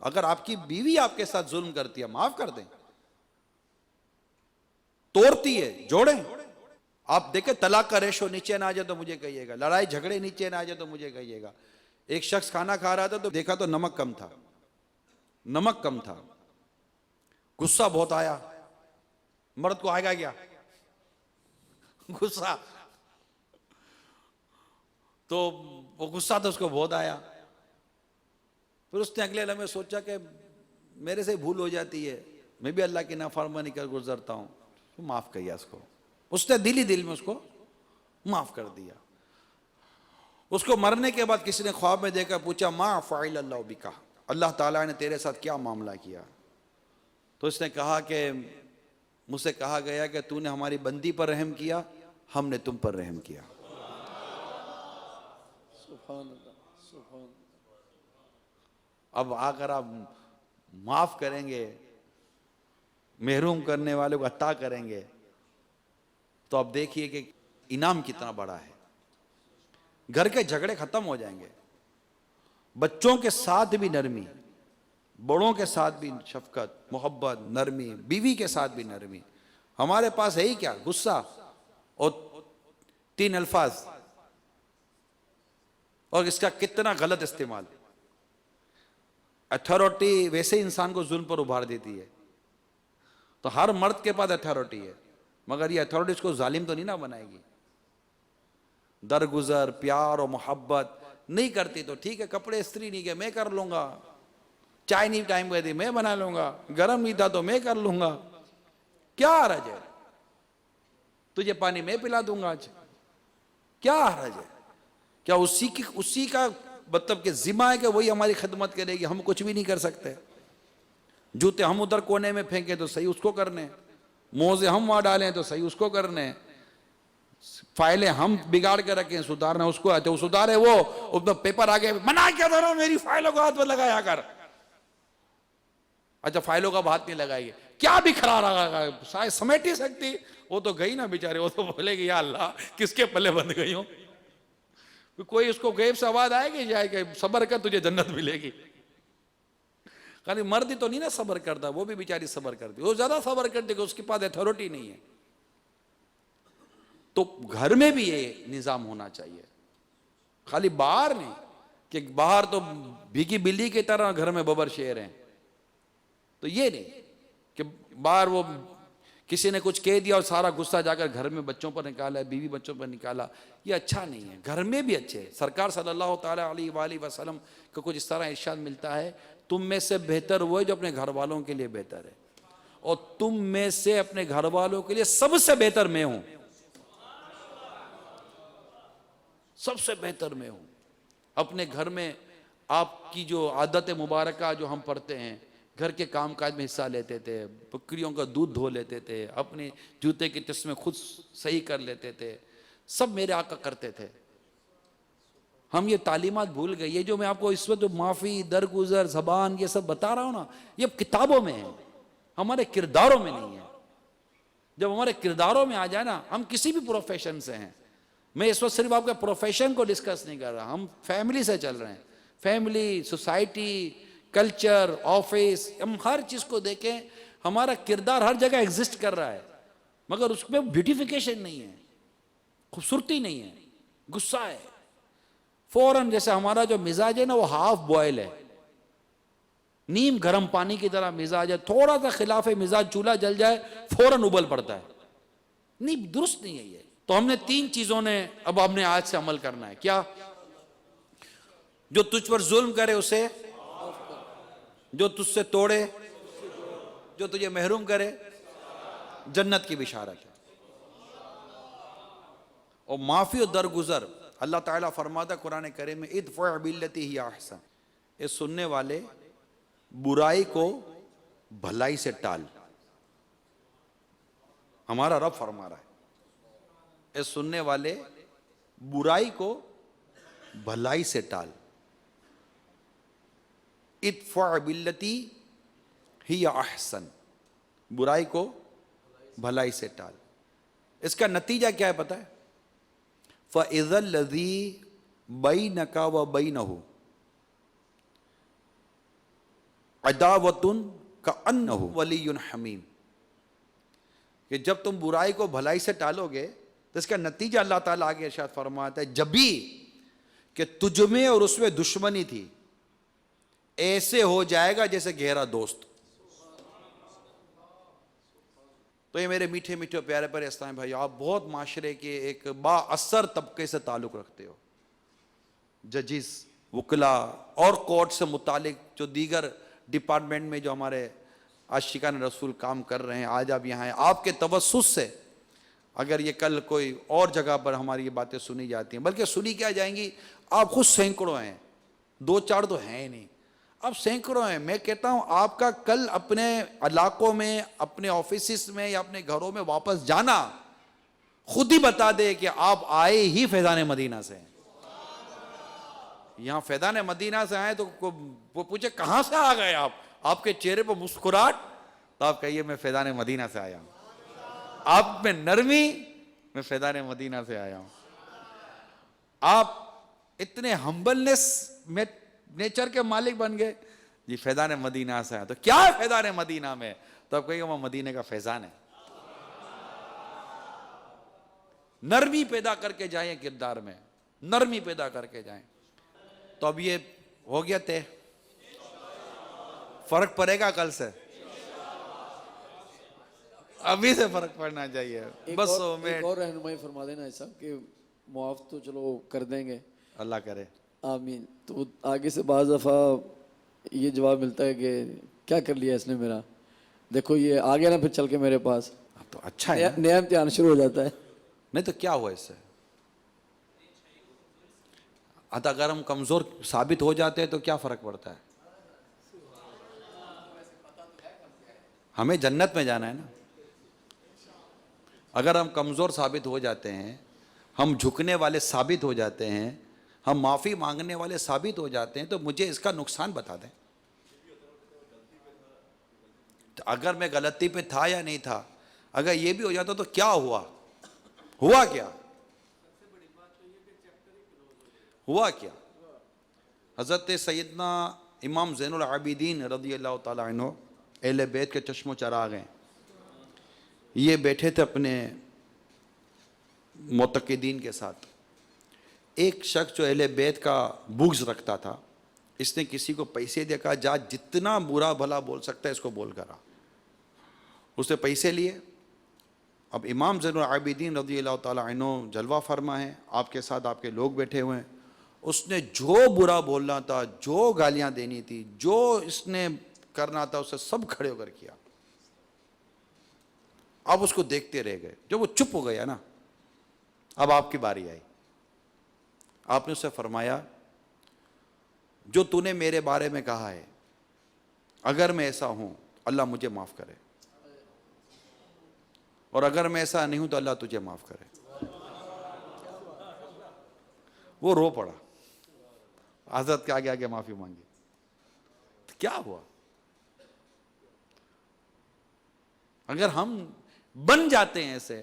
اگر آپ کی بیوی آپ کے ساتھ ظلم کرتی ہے معاف کر دیں. توڑتی ہے جوڑیں. آپ دیکھیں طلاق کا ریشو نیچے نہ آ جائے تو مجھے کہیے گا, لڑائی جھگڑے نیچے نہ آ جائے تو مجھے کہیے گا. ایک شخص کھانا کھا رہا تھا تو دیکھا تو نمک کم تھا, نمک کم تھا, غصہ بہت آیا. مرد کو آئے گا کیا غصہ, تو وہ غصہ تو اس کو بہت آیا. پھر اس نے اگلے لمحے سوچا کہ میرے سے بھول ہو جاتی ہے, میں بھی اللہ کی نافرمانی کر گزرتا ہوں, تو معاف کیا اس کو. اس نے دل ہی دل میں اس کو معاف کر دیا. اس کو مرنے کے بعد کسی نے خواب میں دیکھا, پوچھا ما فعل اللہ بکا, اللہ تعالیٰ نے تیرے ساتھ کیا معاملہ کیا؟ تو اس نے کہا کہ مجھ سے کہا گیا کہ تو نے ہماری بندی پر رحم کیا, ہم نے تم پر رحم کیا. سبحان اللہ, سبحان اللہ. اب آ کر آپ معاف کریں گے, محروم کرنے والے کو عطا کریں گے, تو آپ دیکھیے کہ انعام کتنا بڑا ہے. گھر کے جھگڑے ختم ہو جائیں گے. بچوں کے ساتھ بھی نرمی, بڑوں کے ساتھ بھی شفقت, محبت, نرمی, بیوی کے ساتھ بھی نرمی. ہمارے پاس ہے ہی کیا, غصہ اور 3 الفاظ, اور اس کا کتنا غلط استعمال. اتھارٹی ویسے انسان کو ظلم پر ابھار دیتی ہے. تو ہر مرد کے پاس اتھارٹی ہے, مگر یہ اتھارٹی اس کو ظالم تو نہیں نہ بنائے گی. درگزر, پیار اور محبت نہیں کرتی تو ٹھیک ہے, کپڑے استری نہیں کیا میں کر لوں گا, چائے نہیں ٹائم پہ دی میں بنا لوں گا, گرم نہیں تھا تو میں کر لوں گا, کیا حرج ہے, تجھے پانی میں پلا دوں گا آج, کیا حرج ہے. کیا اسی کا مطلب کہ ذمہ ہے کہ وہی ہماری خدمت کرے گی, ہم کچھ بھی نہیں کر سکتے. جوتے ہم ادھر کونے میں پھینکیں تو صحیح اس کو کرنے, موزے ہم وہاں ڈالیں تو صحیح اس کو کرنے, فائلیں ہم بگاڑ کے رکھیں سدھارنا اس کو آتے, وہ سدھارے, وہ پیپر آگے منع کیا تھا نا میری فائلوں کو ہاتھ میں لگایا کر. اچھا فائلوں کا ہاتھ نہیں لگائے گی, کیا بکھرا رہا, سمیٹ ہی سکتی, وہ تو گئی نا بیچارے, وہ تو بولے گی یا اللہ کس کے پلے بند گئی ہوں. کوئی اس کو غیب سے آواز آئے گی جائے کہ صبر کر تجھے جنت ملے گی. خالی مرد ہی تو نہیں نا صبر کرتا, وہ بھی بیچاری صبر کرتی, وہ زیادہ صبر کرتی کہ اس کے پاس اتھارٹی نہیں ہے. تو گھر میں بھی یہ نظام ہونا چاہیے, خالی باہر نہیں کہ باہر تو بھیگی بلی کی طرح گھر میں ببر شیر ہیں. تو یہ نہیں کہ باہر وہ کسی نے کچھ کہہ دیا اور سارا غصہ جا کر گھر میں بچوں پر نکالا, بیوی بچوں پر نکالا, یہ اچھا نہیں ہے. گھر میں بھی اچھے. سرکار صلی اللہ تعالیٰ علیہ وآلہ وسلم کو کچھ اس طرح ارشاد ملتا ہے, تم میں سے بہتر وہ ہے جو اپنے گھر والوں کے لیے بہتر ہے, اور تم میں سے اپنے گھر والوں کے لیے سب سے بہتر میں ہوں, سب سے بہتر میں ہوں. اپنے گھر میں آپ کی جو عادت مبارکہ جو ہم پڑھتے ہیں, گھر کے کام کاج میں حصہ لیتے تھے, بکریوں کا دودھ دھو لیتے تھے, اپنے جوتے کی تسمیں خود صحیح کر لیتے تھے, سب میرے آقا کرتے تھے. ہم یہ تعلیمات بھول گئے. یہ جو میں آپ کو اس وقت معافی, درگزر, زبان, یہ سب بتا رہا ہوں نا, یہ کتابوں میں ہے, ہمارے کرداروں میں نہیں ہے. جب ہمارے کرداروں میں آ جائے نا, ہم کسی بھی پروفیشن سے ہیں, میں اس وقت صرف آپ کے پروفیشن کو ڈسکس نہیں کر رہا, ہم فیملی سے چل رہے ہیں, فیملی, سوسائٹی, کلچر, آفس, ہم ہر چیز کو دیکھیں, ہمارا کردار ہر جگہ ایگزسٹ کر رہا ہے, مگر اس میں بیوٹیفیکیشن نہیں ہے, خوبصورتی نہیں ہے, غصہ ہے. فوراً جیسے ہمارا جو مزاج ہے نا وہ ہاف بوائل ہے, نیم گرم پانی کی طرح مزاج ہے, تھوڑا سا خلاف مزاج چولہا جل جائے فوراً ابل پڑتا ہے. نہیں, درست نہیں ہے یہ. تو ہم نے 3 چیزوں نے اب ہم نے آج سے عمل کرنا ہے. کیا؟ جو تجھ پر ظلم کرے اسے, جو تجھ سے توڑے, جو تجھے محروم کرے, جنت کی بشارت ہے. اور معافی و درگزر, اللہ تعالیٰ فرماتا قرآن کریم میں, ادفع بالتی ہی احسن, اے سننے والے برائی کو بھلائی سے ٹال. ہمارا رب فرما رہا ہے, اے سننے والے برائی کو بھلائی سے ٹال. ادفع بالتی ہی احسن, برائی کو بھلائی سے ٹال. اس کا نتیجہ کیا ہے پتہ ہے؟ فَإِذَا الَّذِي بَيْنَكَ وَبَيْنَهُ عَدَاوَةٌ كَأَنَّهُ وَلِيٌّ حَمِيمٌ, کہ جب تم برائی کو بھلائی سے ٹالو گے تو اس کا نتیجہ اللہ تعالیٰ آگے ارشاد فرماتا ہے جب بھی کہ تجھ میں اور اس میں دشمنی تھی ایسے ہو جائے گا جیسے گہرا دوست. تو یہ میرے میٹھے میٹھے پیارے پیارے اسلامی بھائی، آپ بہت معاشرے کے ایک با اثر طبقے سے تعلق رکھتے ہو، ججز، وکلا اور کورٹ سے متعلق جو دیگر ڈپارٹمنٹ میں جو ہمارے عاشقان رسول کام کر رہے ہیں، آج آپ یہاں ہیں. آپ کے توسط سے اگر یہ کل کوئی اور جگہ پر ہماری یہ باتیں سنی جاتی ہیں، بلکہ سنی کیا جائیں گی، آپ خود سینکڑوں ہیں، دو چار تو ہیں ہی نہیں، آپ سینکڑوں ہیں. میں کہتا ہوں آپ کا کل اپنے علاقوں میں، اپنے آفیسز میں یا اپنے گھروں میں واپس جانا خود ہی بتا دے کہ آپ آئے ہی فیضان مدینہ سے ہیں. یہاں فیضان مدینہ سے آئے تو وہ پوچھے کہاں سے آ گئے آپ کے چہرے پہ مسکراہٹ، تو آپ کہیے میں فیضان مدینہ سے آیا ہوں. آپ میں نرمی، میں فیضان مدینہ سے آیا ہوں. آپ اتنے ہمبلنس میں نیچر کے مالک بن گئے، جی فیضان مدینہ سے آیا. تو کیا ہے فیضان مدینہ میں؟ تو آپ کہیے وہ مدینہ کا فیضان ہے. نرمی پیدا کر کے جائیں کردار میں، نرمی پیدا کر کے جائیں. تو اب یہ ہو گیا طے، فرق پڑے گا کل سے، ابھی سے فرق پڑنا چاہیے. بس ایک اور رہنمائی فرما دینا ایسا کہ معاف تو چلو کر دیں گے، اللہ کرے، آمین. تو آگے سے بعض دفعہ یہ جواب ملتا ہے کہ کیا کر لیا اس نے میرا، دیکھو یہ آ گیا نا پھر چل کے میرے پاس، تو اچھا ہے. نیا امتحان شروع ہو جاتا ہے. نہیں تو کیا ہوا اس سے؟ اگر ہم کمزور ثابت ہو جاتے ہیں تو کیا فرق پڑتا ہے؟ ہمیں جنت میں جانا ہے نا. اگر ہم کمزور ثابت ہو جاتے ہیں، ہم جھکنے والے ثابت ہو جاتے ہیں، ہم معافی مانگنے والے ثابت ہو جاتے ہیں، تو مجھے اس کا نقصان بتا دیں. تو اگر میں غلطی پہ تھا یا نہیں تھا، اگر یہ بھی ہو جاتا تو کیا ہوا؟ ہوا کیا؟ ہوا کیا؟ حضرت سیدنا امام زین العابدین رضی اللہ تعالیٰ عنہ، اہل بیت کے چشم و چراغ ہیں، یہ بیٹھے تھے اپنے معتقدین کے ساتھ. ایک شخص جو اہل بیت کا بغض رکھتا تھا، اس نے کسی کو پیسے دے کہا جا جتنا برا بھلا بول سکتا ہے اس کو بول کر آ. اس نے پیسے لیے. اب امام زین العابدین رضی اللہ تعالیٰ عنہ جلوہ فرما ہے، آپ کے ساتھ آپ کے لوگ بیٹھے ہوئے ہیں. اس نے جو برا بولنا تھا، جو گالیاں دینی تھی، جو اس نے کرنا تھا، اسے سب کھڑے ہو کر کیا. اب اس کو دیکھتے رہ گئے. جب وہ چپ ہو گیا نا، اب آپ کی باری آئی. آپ نے اسے فرمایا جو تو نے میرے بارے میں کہا ہے، اگر میں ایسا ہوں اللہ مجھے معاف کرے، اور اگر میں ایسا نہیں ہوں تو اللہ تجھے معاف کرے. وہ رو پڑا، حضرت کے آگے آگے معافی مانگی. کیا ہوا؟ اگر ہم بن جاتے ہیں ایسے،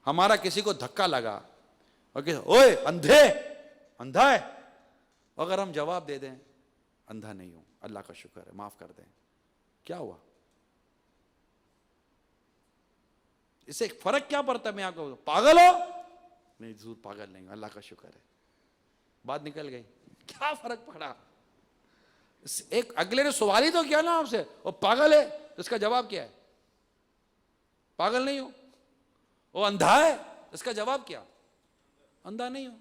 ہمارا کسی کو دھکا لگا اور کہ اوئے اندھے، اندھا ہے، اگر ہم جواب دے دیں اندھا نہیں ہوں، اللہ کا شکر ہے، معاف کر دیں، کیا ہوا؟ اس سے ایک فرق کیا پڑتا ہے؟ میں آپ کو پاگل ہو؟ نہیں، ضرور پاگل نہیں ہوں، اللہ کا شکر ہے، بات نکل گئی. کیا فرق پڑا؟ ایک اگلے نے سوال ہی تو کیا نا آپ سے، وہ پاگل ہے، اس کا جواب کیا ہے؟ پاگل نہیں ہو. وہ اندھا ہے، اس کا جواب کیا؟ اندھا نہیں ہو.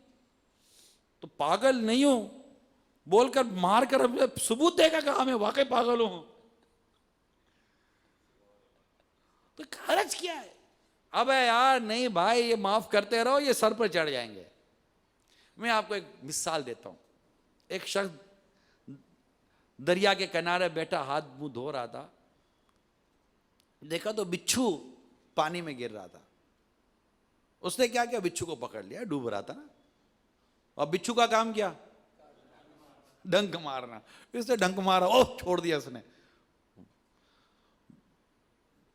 تو پاگل نہیں ہوں بول کر مار کر ثبوت دے گا کہ ہاں میں واقعی پاگل ہوں، تو حرج کیا ہے؟ اب یار نہیں بھائی، یہ معاف کرتے رہو، یہ سر پر چڑھ جائیں گے. میں آپ کو ایک مثال دیتا ہوں. ایک شخص دریا کے کنارے بیٹھا ہاتھ منہ دھو رہا تھا، دیکھا تو بچھو پانی میں گر رہا تھا. اس نے کیا کیا؟ بچھو کو پکڑ لیا، ڈوب رہا تھا نا. اور بچھو کا کام کیا؟ ڈنک مارنا. اس نے ڈنک مارا، اوہ چھوڑ دیا اس نے.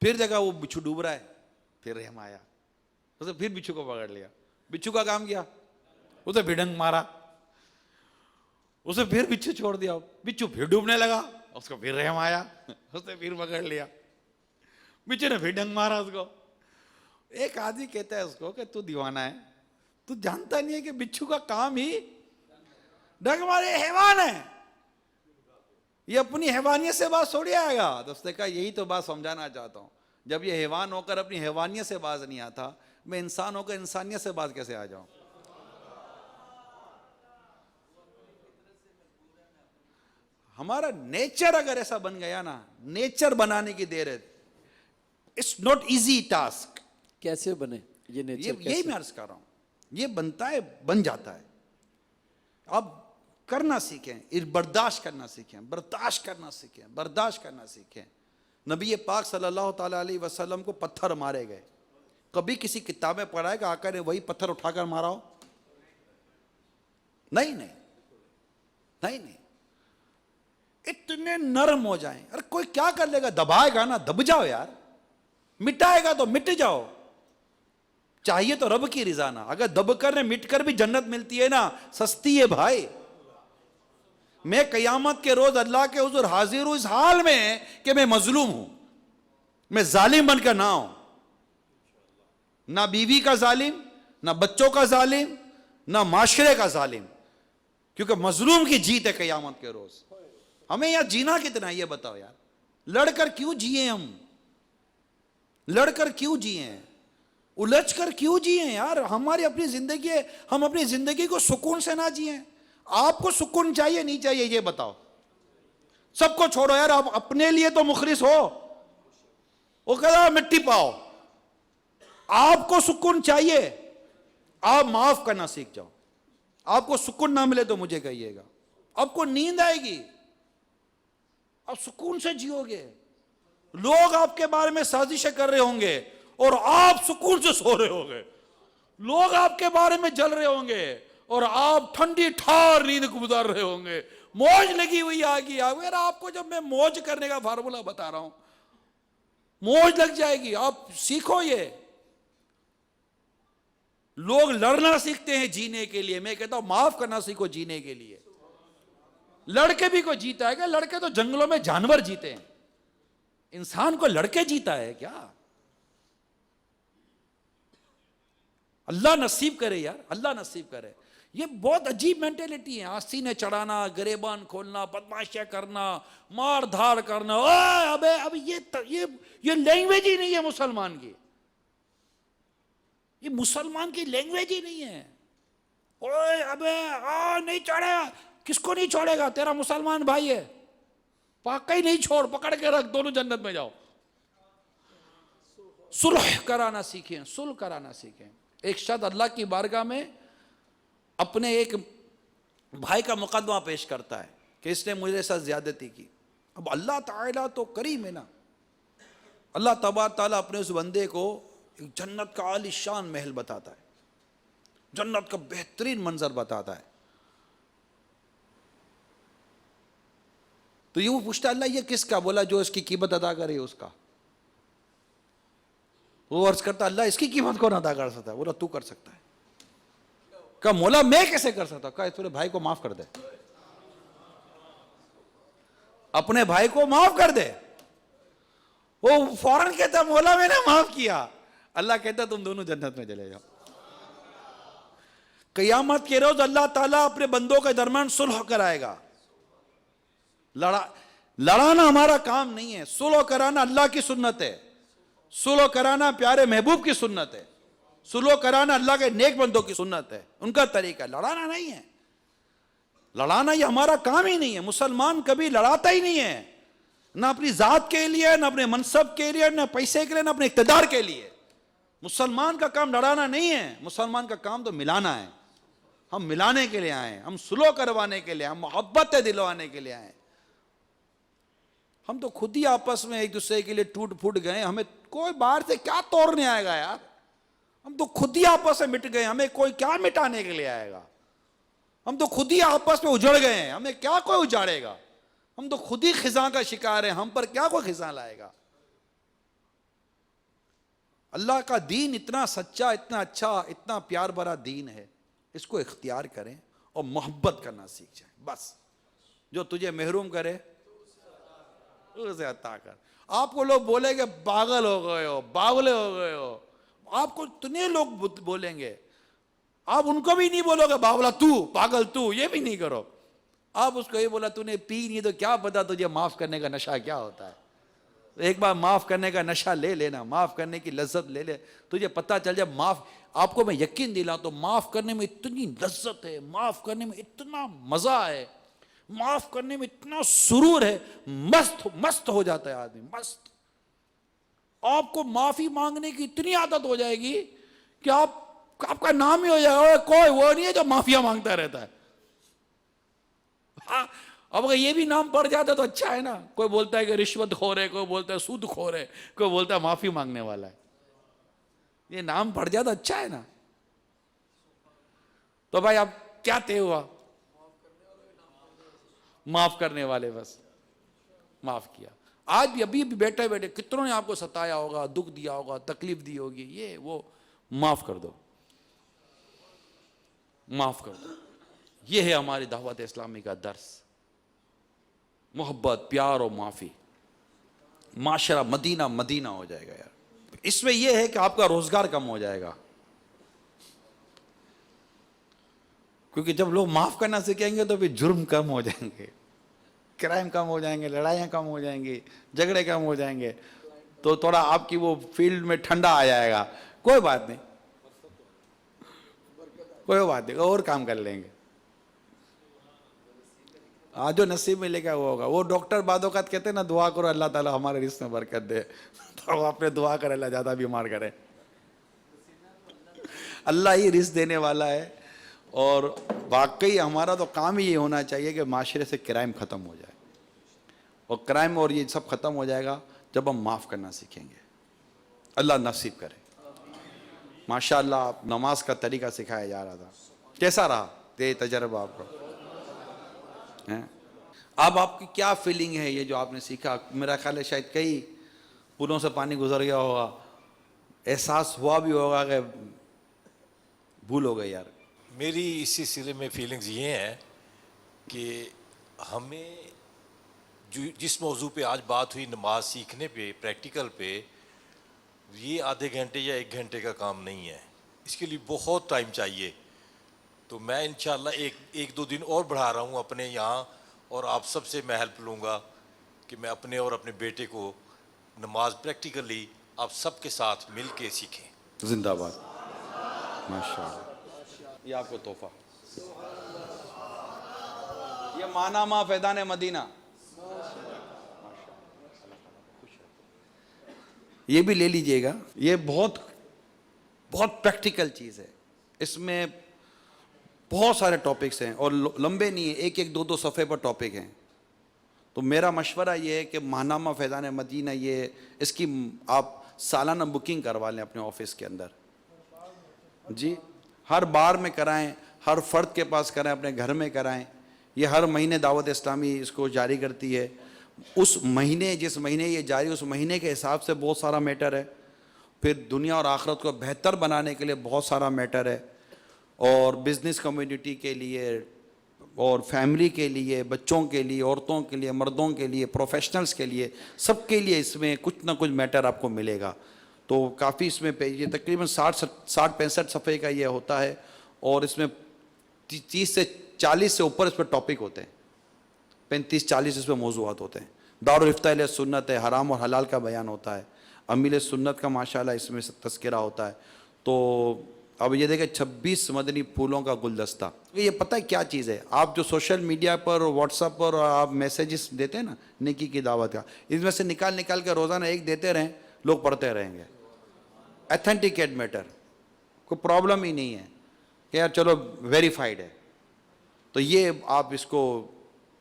پھر دیکھا وہ بچھو ڈوب رہا ہے، پھر رحم آیا، اس نے پھر بچھو کو پکڑ لیا. بچھو کا کام کیا؟ اسے پھر ڈنک مارا، اسے پھر بچھو چھوڑ دیا، بچھو پھر ڈوبنے لگا، اس کو پھر رحم آیا، اس نے پھر پکڑ لیا. بچھو نے پھر ڈنک مارا اس کو. ایک آدمی کہتا ہے اس کو کہ تو دیوانہ ہے, تو جانتا نہیں ہے کہ بچھو کا کام ہی ڈنگ مارے, حیوان ہے, یہ اپنی حیوانیت سے باز چھوڑی آئے گا. تو اس نے کہا یہی تو بات سمجھانا چاہتا ہوں, جب یہ حیوان ہو کر اپنی حیوانیت سے باز نہیں آتا, میں انسان ہو کر انسانیت سے باز کیسے آ جاؤں؟ ہمارا نیچر اگر ایسا بن گیا نا, نیچر بنانے کی دیر ہے, اٹس ناٹ ایزی ٹاسک. کیسے بنے یہ نیچر؟ یہی میں عرض کر رہا ہوں, یہ بنتا ہے, بن جاتا ہے. اب کرنا سیکھیں, برداشت کرنا سیکھیں, برداشت کرنا سیکھیں, برداشت کرنا سیکھیں. نبی پاک صلی اللہ تعالیٰ علیہ وسلم کو پتھر مارے گئے, کبھی کسی کتاب میں پڑھا ہے کہ آقا نے وہی پتھر اٹھا کر مارا ہو؟ نہیں نہیں نہیں نہیں. اتنے نرم ہو جائیں, ارے کوئی کیا کر لے گا, دبائے گا نا, دب جاؤ یار, مٹائے گا تو مٹ جاؤ. چاہیے تو رب کی رضا نا, اگر دب کر مٹ کر بھی جنت ملتی ہے نا, سستی ہے بھائی. میں قیامت کے روز اللہ کے حضور حاضر ہوں اس حال میں کہ میں مظلوم ہوں, میں ظالم بن کر نہ ہوں, نہ بیوی کا ظالم, نہ بچوں کا ظالم, نہ معاشرے کا ظالم, کیونکہ مظلوم کی جیت ہے قیامت کے روز. ہمیں یہاں جینا کتنا ہے یہ بتاؤ یار, لڑ کر کیوں جیے, ہم لڑ کر کیوں جیے, الجھ کر کیوں جیے یار؟ ہماری اپنی زندگی ہے, ہم اپنی زندگی کو سکون سے نہ جیے. آپ کو سکون چاہیے نہیں چاہیے یہ بتاؤ؟ سب کو چھوڑو یار, آپ اپنے لیے تو مخلص ہو. وہ کہا مٹی پاؤ, آپ کو سکون چاہیے, آپ معاف کرنا سیکھ جاؤ. آپ کو سکون نہ ملے تو مجھے کہیے گا, آپ کو نیند آئے گی, آپ سکون سے جیو گے. لوگ آپ کے بارے میں سازشیں کر رہے ہوں گے اور آپ سکون سے سو رہے ہوں گے. لوگ آپ کے بارے میں جل رہے ہوں گے اور آپ ٹھنڈی ٹھار نیند گزار رہے ہوں گے. موج لگی ہوئی آگی آگے. آپ کو جب میں موج کرنے کا فارمولا بتا رہا ہوں, موج لگ جائے گی. آپ سیکھو یہ. لوگ لڑنا سیکھتے ہیں جینے کے لیے, میں کہتا ہوں معاف کرنا سیکھو جینے کے لیے. لڑکے بھی کوئی جیتا ہے کیا؟ لڑکے تو جنگلوں میں جانور جیتے ہیں, انسان کو لڑکے جیتا ہے کیا؟ اللہ نصیب کرے یار, اللہ نصیب کرے. یہ بہت عجیب مینٹلٹی ہے, آستینے چڑھانا, گریبان کھولنا, بدماشیاں کرنا, مار دھاڑ کرنا. ابے اب یہ لینگویج ہی نہیں ہے مسلمان کی, یہ مسلمان کی لینگویج ہی نہیں ہے. اوے ابے نہیں چھوڑے, کس کو نہیں چھوڑے گا؟ تیرا مسلمان بھائی ہے, واقعی نہیں چھوڑ, پکڑ کے رکھ, دونوں جنت میں جاؤ. صلح کرانا سیکھیں, صلح کرانا سیکھیں. ایک شخص اللہ کی بارگاہ میں اپنے ایک بھائی کا مقدمہ پیش کرتا ہے کہ اس نے مجھے ساتھ زیادتی کی. اب اللہ تعالیٰ تو کریم ہے نا, اللہ تبارک تعالیٰ اپنے اس بندے کو ایک جنت کا عالی شان محل بتاتا ہے, جنت کا بہترین منظر بتاتا ہے. تو یہ وہ پوچھتا ہے اللہ یہ کس کا؟ بولا جو اس کی قیمت ادا کرے اس کا. وہ عرض کرتا اللہ اس کی قیمت کون ادا کر سکتا ہے؟ بولا تو کر سکتا ہے. کہا مولا میں کیسے کر سکتا ہوں؟ کہا تیرے بھائی کو معاف کر دے, اپنے بھائی کو معاف کر دے. وہ فوراً کہتا مولا میں نے معاف کیا. اللہ کہتا تم دونوں جنت میں چلے جاؤ. قیامت کے روز اللہ تعالیٰ اپنے بندوں کے درمیان صلح کرائے گا. لڑانا ہمارا کام نہیں ہے, صلح کرانا اللہ کی سنت ہے, صلح کرانا پیارے محبوب کی سنت ہے, صلح کرانا اللہ کے نیک بندوں کی سنت ہے, ان کا طریقہ. لڑانا نہیں ہے, لڑانا یہ ہمارا کام ہی نہیں ہے. مسلمان کبھی لڑاتا ہی نہیں ہے, نہ اپنی ذات کے لیے, نہ اپنے منصب کے لیے, نہ پیسے کے لیے, نہ اپنے اقتدار کے لیے. مسلمان کا کام لڑانا نہیں ہے, مسلمان کا کام تو ملانا ہے. ہم ملانے کے لیے آئے, ہم صلح کروانے کے لیے, ہم محبت دلوانے کے لیے آئے. ہم تو خود ہی آپس میں ایک دوسرے کے لیے ٹوٹ پھوٹ گئے, ہمیں کوئی باہر سے کیا توڑنے آئے گا یار؟ ہم تو خود ہی آپس میں مٹ گئے, ہمیں کوئی کیا مٹانے کے لیے آئے گا؟ ہم تو خود ہی آپس میں اجڑ گئے ہیں, ہمیں کیا کوئی اجاڑے گا؟ ہم تو خود ہی خزاں کا شکار ہیں, ہم پر کیا کوئی خزاں لائے گا؟ اللہ کا دین اتنا سچا, اتنا اچھا, اتنا پیار بھرا دین ہے, اس کو اختیار کریں اور محبت کرنا سیکھ جائیں. بس جو تجھے محروم کرے اسے عطا کر. آپ کو لوگ بولے کہ پاگل ہو گئے ہو, باولے ہو گئے ہو, آپ کو اتنے لوگ بولیں گے, آپ ان کو بھی نہیں بولو گے باولا تو پاگل تو, یہ بھی نہیں کرو. آپ اس کو یہ بولا تو نے پی نہیں تو کیا پتا تجھے معاف کرنے کا نشہ کیا ہوتا ہے. ایک بار معاف کرنے کا نشہ لے لینا, معاف کرنے کی لذت لے لے, تجھے پتہ چل جائے معاف. آپ کو میں یقین دلاؤں تو معاف کرنے میں اتنی لذت ہے, معاف کرنے میں اتنا مزہ ہے, معاف کرنے میں اتنا سرور ہے, مست ہو جاتا ہے آدمی, مست. آپ کو معافی مانگنے کی اتنی عادت ہو جائے گی کہ آپ کا نام ہی ہو جائے گا کوئی وہ نہیں ہے جو معافیا مانگتا رہتا ہے. اب اگر یہ بھی نام پڑ جاتا تو اچھا ہے نا. کوئی بولتا ہے کہ رشوت خور ہے, کوئی بولتا ہے سود خور ہے, کوئی بولتا ہے معافی مانگنے والا ہے. یہ نام پڑ جاتا اچھا ہے نا. تو بھائی اب کیا طے ہوا؟ معاف کرنے والے, بس معاف کیا. آج بھی ابھی بھی بیٹھے بیٹھے کتنوں نے آپ کو ستایا ہوگا, دکھ دیا ہوگا, تکلیف دی ہوگی, یہ وہ معاف کر دو, معاف کر دو. یہ ہے ہماری دعوت اسلامی کا درس, محبت, پیار اور معافی. معاشرہ مدینہ مدینہ ہو جائے گا یار. اس میں یہ ہے کہ آپ کا روزگار کم ہو جائے گا, کیونکہ جب لوگ معاف کرنا سیکھیں گے تو پھر جرم کم ہو جائیں گے, کرائم کم ہو جائیں گے, لڑائیاں کم ہو جائیں گی, جھگڑے کم ہو جائیں گے, تو تھوڑا آپ کی وہ فیلڈ میں ٹھنڈا آ جائے گا. کوئی بات نہیں, کوئی بات نہیں, اور کام کر لیں گے. آج جو نصیب میں لے کے وہ ہوگا. وہ ڈاکٹر بعد اوقات کہتے ہیں نا دعا کرو اللہ تعالیٰ ہمارے رزق میں برکت دے, تو آپ نے دعا کرے اللہ زیادہ بیمار کرے. اللہ ہی رزق دینے والا ہے. اور واقعی ہمارا تو کام ہی یہ ہونا چاہیے کہ معاشرے سے کرائم ختم ہو جائے, اور کرائم اور یہ سب ختم ہو جائے گا جب ہم معاف کرنا سیکھیں گے. اللہ نصیب کرے. ماشاءاللہ آپ نماز کا طریقہ سکھایا جا رہا تھا, کیسا رہا یہ تجربہ آپ کو؟ اب آپ کی کیا فیلنگ ہے یہ جو آپ نے سیکھا؟ میرا خیال ہے شاید کئی پلوں سے پانی گزر گیا ہوگا, احساس ہوا بھی ہوگا کہ بھول ہو گئے یار. میری اس سلسلے میں فیلنگز یہ ہیں کہ ہمیں جس موضوع پہ آج بات ہوئی نماز سیکھنے پہ, پریکٹیکل پہ, یہ آدھے گھنٹے یا 1 گھنٹے کا کام نہیں ہے, اس کے لیے بہت ٹائم چاہیے. تو میں انشاءاللہ ایک دو دن اور بڑھا رہا ہوں اپنے یہاں, اور آپ سب سے میں ہیلپ لوں گا کہ میں اپنے اور اپنے بیٹے کو نماز پریکٹیکلی آپ سب کے ساتھ مل کے سیکھیں. زندہ باد, ماشاءاللہ. یہ آپ کو تحفہ, یہ مانامہ فیضان مدینہ, یہ بھی لے لیجئے گا. یہ بہت بہت پریکٹیکل چیز ہے. اس میں بہت سارے ٹاپکس ہیں اور لمبے نہیں ہیں, ایک ایک 2 صفحے پر ٹاپک ہیں. تو میرا مشورہ یہ ہے کہ ماہنامہ فیضان مدینہ, یہ اس کی آپ سالانہ بکنگ کروا لیں اپنے آفس کے اندر. جی, ہر بار میں کرائیں, ہر فرد کے پاس کرائیں, اپنے گھر میں کرائیں. یہ ہر مہینے دعوت اسلامی اس کو جاری کرتی ہے. اس مہینے, جس مہینے یہ جاری, اس مہینے کے حساب سے بہت سارا میٹر ہے. پھر دنیا اور آخرت کو بہتر بنانے کے لیے بہت سارا میٹر ہے, اور بزنس کمیونٹی کے لیے, اور فیملی کے لیے, بچوں کے لیے, عورتوں کے لیے, مردوں کے لیے, پروفیشنلز کے لیے, سب کے لیے اس میں کچھ نہ کچھ میٹر آپ کو ملے گا. تو کافی اس میں یہ تقریباً 60-65 صفحے کا یہ ہوتا ہے, اور اس میں 30 سے 40 سے اوپر اس پہ ٹاپک ہوتے ہیں, 35-40 اس پہ موضوعات ہوتے ہیں. دارالفتہ اہل سنت ہے, حرام اور حلال کا بیان ہوتا ہے. امیل سنت کا ماشاءاللہ اس میں تذکرہ ہوتا ہے. تو اب یہ دیکھیں 26 مدنی پھولوں کا گلدستہ. یہ پتہ ہے کیا چیز ہے؟ آپ جو سوشل میڈیا پر, واٹس ایپ پر آپ میسیجز دیتے ہیں نا نیکی کی دعوت کا, اس میں سے نکال کے روزانہ ایک دیتے رہیں, لوگ پڑھتے رہیں گے. ایتھینٹیکیٹ میٹر, کوئی پرابلم ہی نہیں ہے کہ یار چلو ویریفائڈ ہے. تو یہ آپ اس کو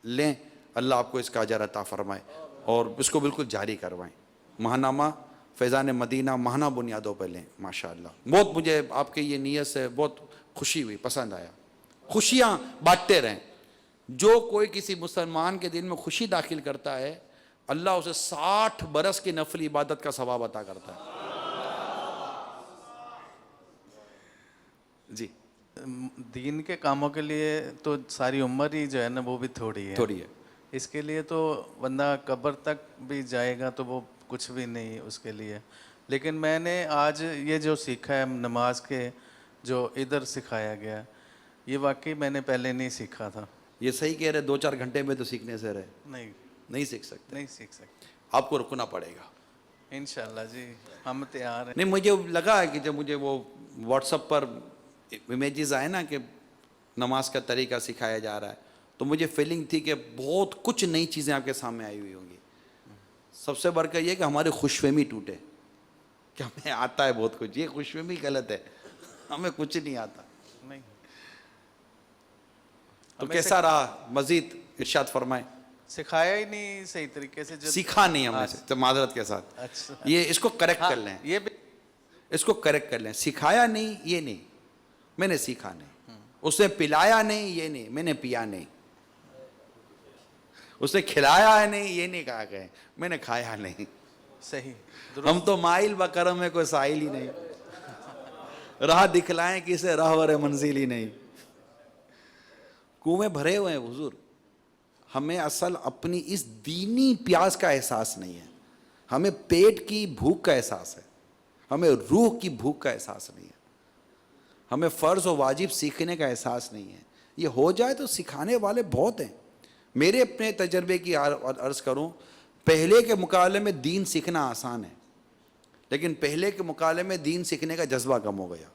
لیں, اللہ آپ کو اس کا اجر عطا فرمائے, اور اس کو بالکل جاری کروائیں. ماہنامہ فیضان مدینہ ماہانہ بنیادوں پہ لیں. ماشاءاللہ بہت مجھے آپ کی یہ نیت سے بہت خوشی ہوئی, پسند آیا. خوشیاں بانٹتے رہیں. جو کوئی کسی مسلمان کے دل میں خوشی داخل کرتا ہے, اللہ اسے 60 برس کی نفلی عبادت کا ثواب عطا کرتا ہے. جی, دین کے کاموں کے لیے تو ساری عمر ہی جو ہے نا وہ بھی تھوڑی ہے. اس کے لیے تو بندہ قبر تک بھی جائے گا تو وہ کچھ بھی نہیں اس کے لیے. لیکن میں نے آج یہ جو سیکھا ہے نماز کے جو ادھر سکھایا گیا یہ واقعی میں نے پہلے نہیں سیکھا تھا. یہ صحیح کہہ رہے 2-4 گھنٹے میں تو سیکھنے سے رہے نہیں سیکھ سکتے, نہیں سیکھ سکتے. آپ کو رکنا پڑے گا انشاءاللہ جی, ہم تیار ہیں. نہیں مجھے لگا ہے کہ جب مجھے وہ واٹس ایپ پر امیجز آئے نا کہ نماز کا طریقہ سکھایا جا رہا ہے, تو مجھے فیلنگ تھی کہ بہت کچھ نئی چیزیں آپ کے سامنے آئی ہوئی ہوں گی. سب سے بڑھ کر یہ کہ ہماری خوش فہمی ٹوٹے کہ ہمیں آتا ہے بہت کچھ. یہ خوش فہمی غلط ہے, ہمیں کچھ نہیں آتا. نہیں تو کیسا رہا مزید ارشاد فرمائیں. سکھایا ہی نہیں صحیح طریقے سے. سیکھا نہیں ہمیں سے, تو معذرت کے ساتھ اچھا یہ اس کو کریکٹ کر لیں, یہ بھی اس کو کریکٹ کر لیں. سکھایا نہیں یہ نہیں, میں نے سیکھا نہیں. اس نے پلایا نہیں یہ نہیں, میں نے پیا نہیں. اس نے کھلایا ہے نہیں یہ نہیں کہا کہ میں نے کھایا نہیں. صحیح ہم تو مائل بکرم میں کوئی سائل ہی نہیں, راہ دکھلائیں کسے راہور منزل ہی نہیں. کنویں بھرے ہوئے ہیں حضور, ہمیں اصل اپنی اس دینی پیاس کا احساس نہیں ہے. ہمیں پیٹ کی بھوک کا احساس ہے, ہمیں روح کی بھوک کا احساس نہیں ہے. ہمیں فرض و واجب سیکھنے کا احساس نہیں ہے. یہ ہو جائے تو سکھانے والے بہت ہیں. میرے اپنے تجربے کی عرض کروں, پہلے کے مقابلے میں دین سیکھنا آسان ہے, لیکن پہلے کے مقابلے میں دین سیکھنے کا جذبہ کم ہو گیا.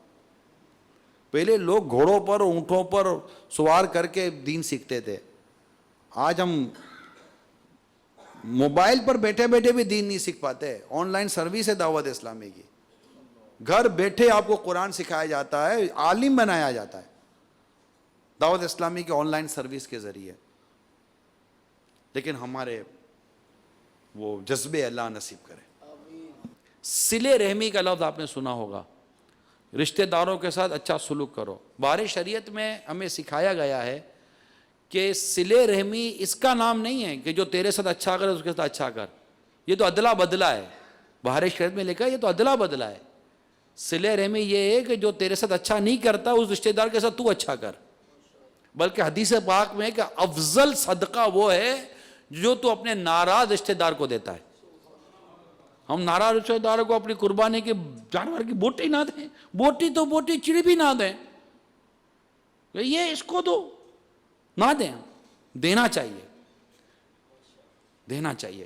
پہلے لوگ گھوڑوں پر اونٹوں پر سوار کر کے دین سیکھتے تھے. آج ہم موبائل پر بیٹھے بیٹھے بھی دین نہیں سیکھ پاتے. آن لائن سروس ہے دعوت اسلامی کی, گھر بیٹھے آپ کو قرآن سکھایا جاتا ہے, عالم بنایا جاتا ہے دعوت اسلامی کے آن لائن سروس کے ذریعے. لیکن ہمارے وہ جذبے اللہ نصیب کرے. صلہ رحمی کا لفظ آپ نے سنا ہوگا, رشتہ داروں کے ساتھ اچھا سلوک کرو. بارے شریعت میں ہمیں سکھایا گیا ہے کہ صلہ رحمی اس کا نام نہیں ہے کہ جو تیرے ساتھ اچھا کرے اس کے ساتھ اچھا کر. یہ تو عدلہ بدلہ ہے. بارے شریعت میں لکھا ہے یہ تو عدلہ بدلہ ہے. صلہ رحمی یہ ہے کہ جو تیرے ساتھ اچھا نہیں کرتا اس رشتہ دار کے ساتھ تو اچھا کر. بلکہ حدیث پاک میں ہے کہ افضل صدقہ وہ ہے جو تو اپنے ناراض رشتہ دار کو دیتا ہے. ہم ناراض رشتہ دار کو اپنی قربانی کے جانور کی بوٹی نہ دیں, بوٹی تو بوٹی چڑی بھی نہ دیں, یہ اس کو دو نہ دیں. دینا چاہیے, دینا چاہیے.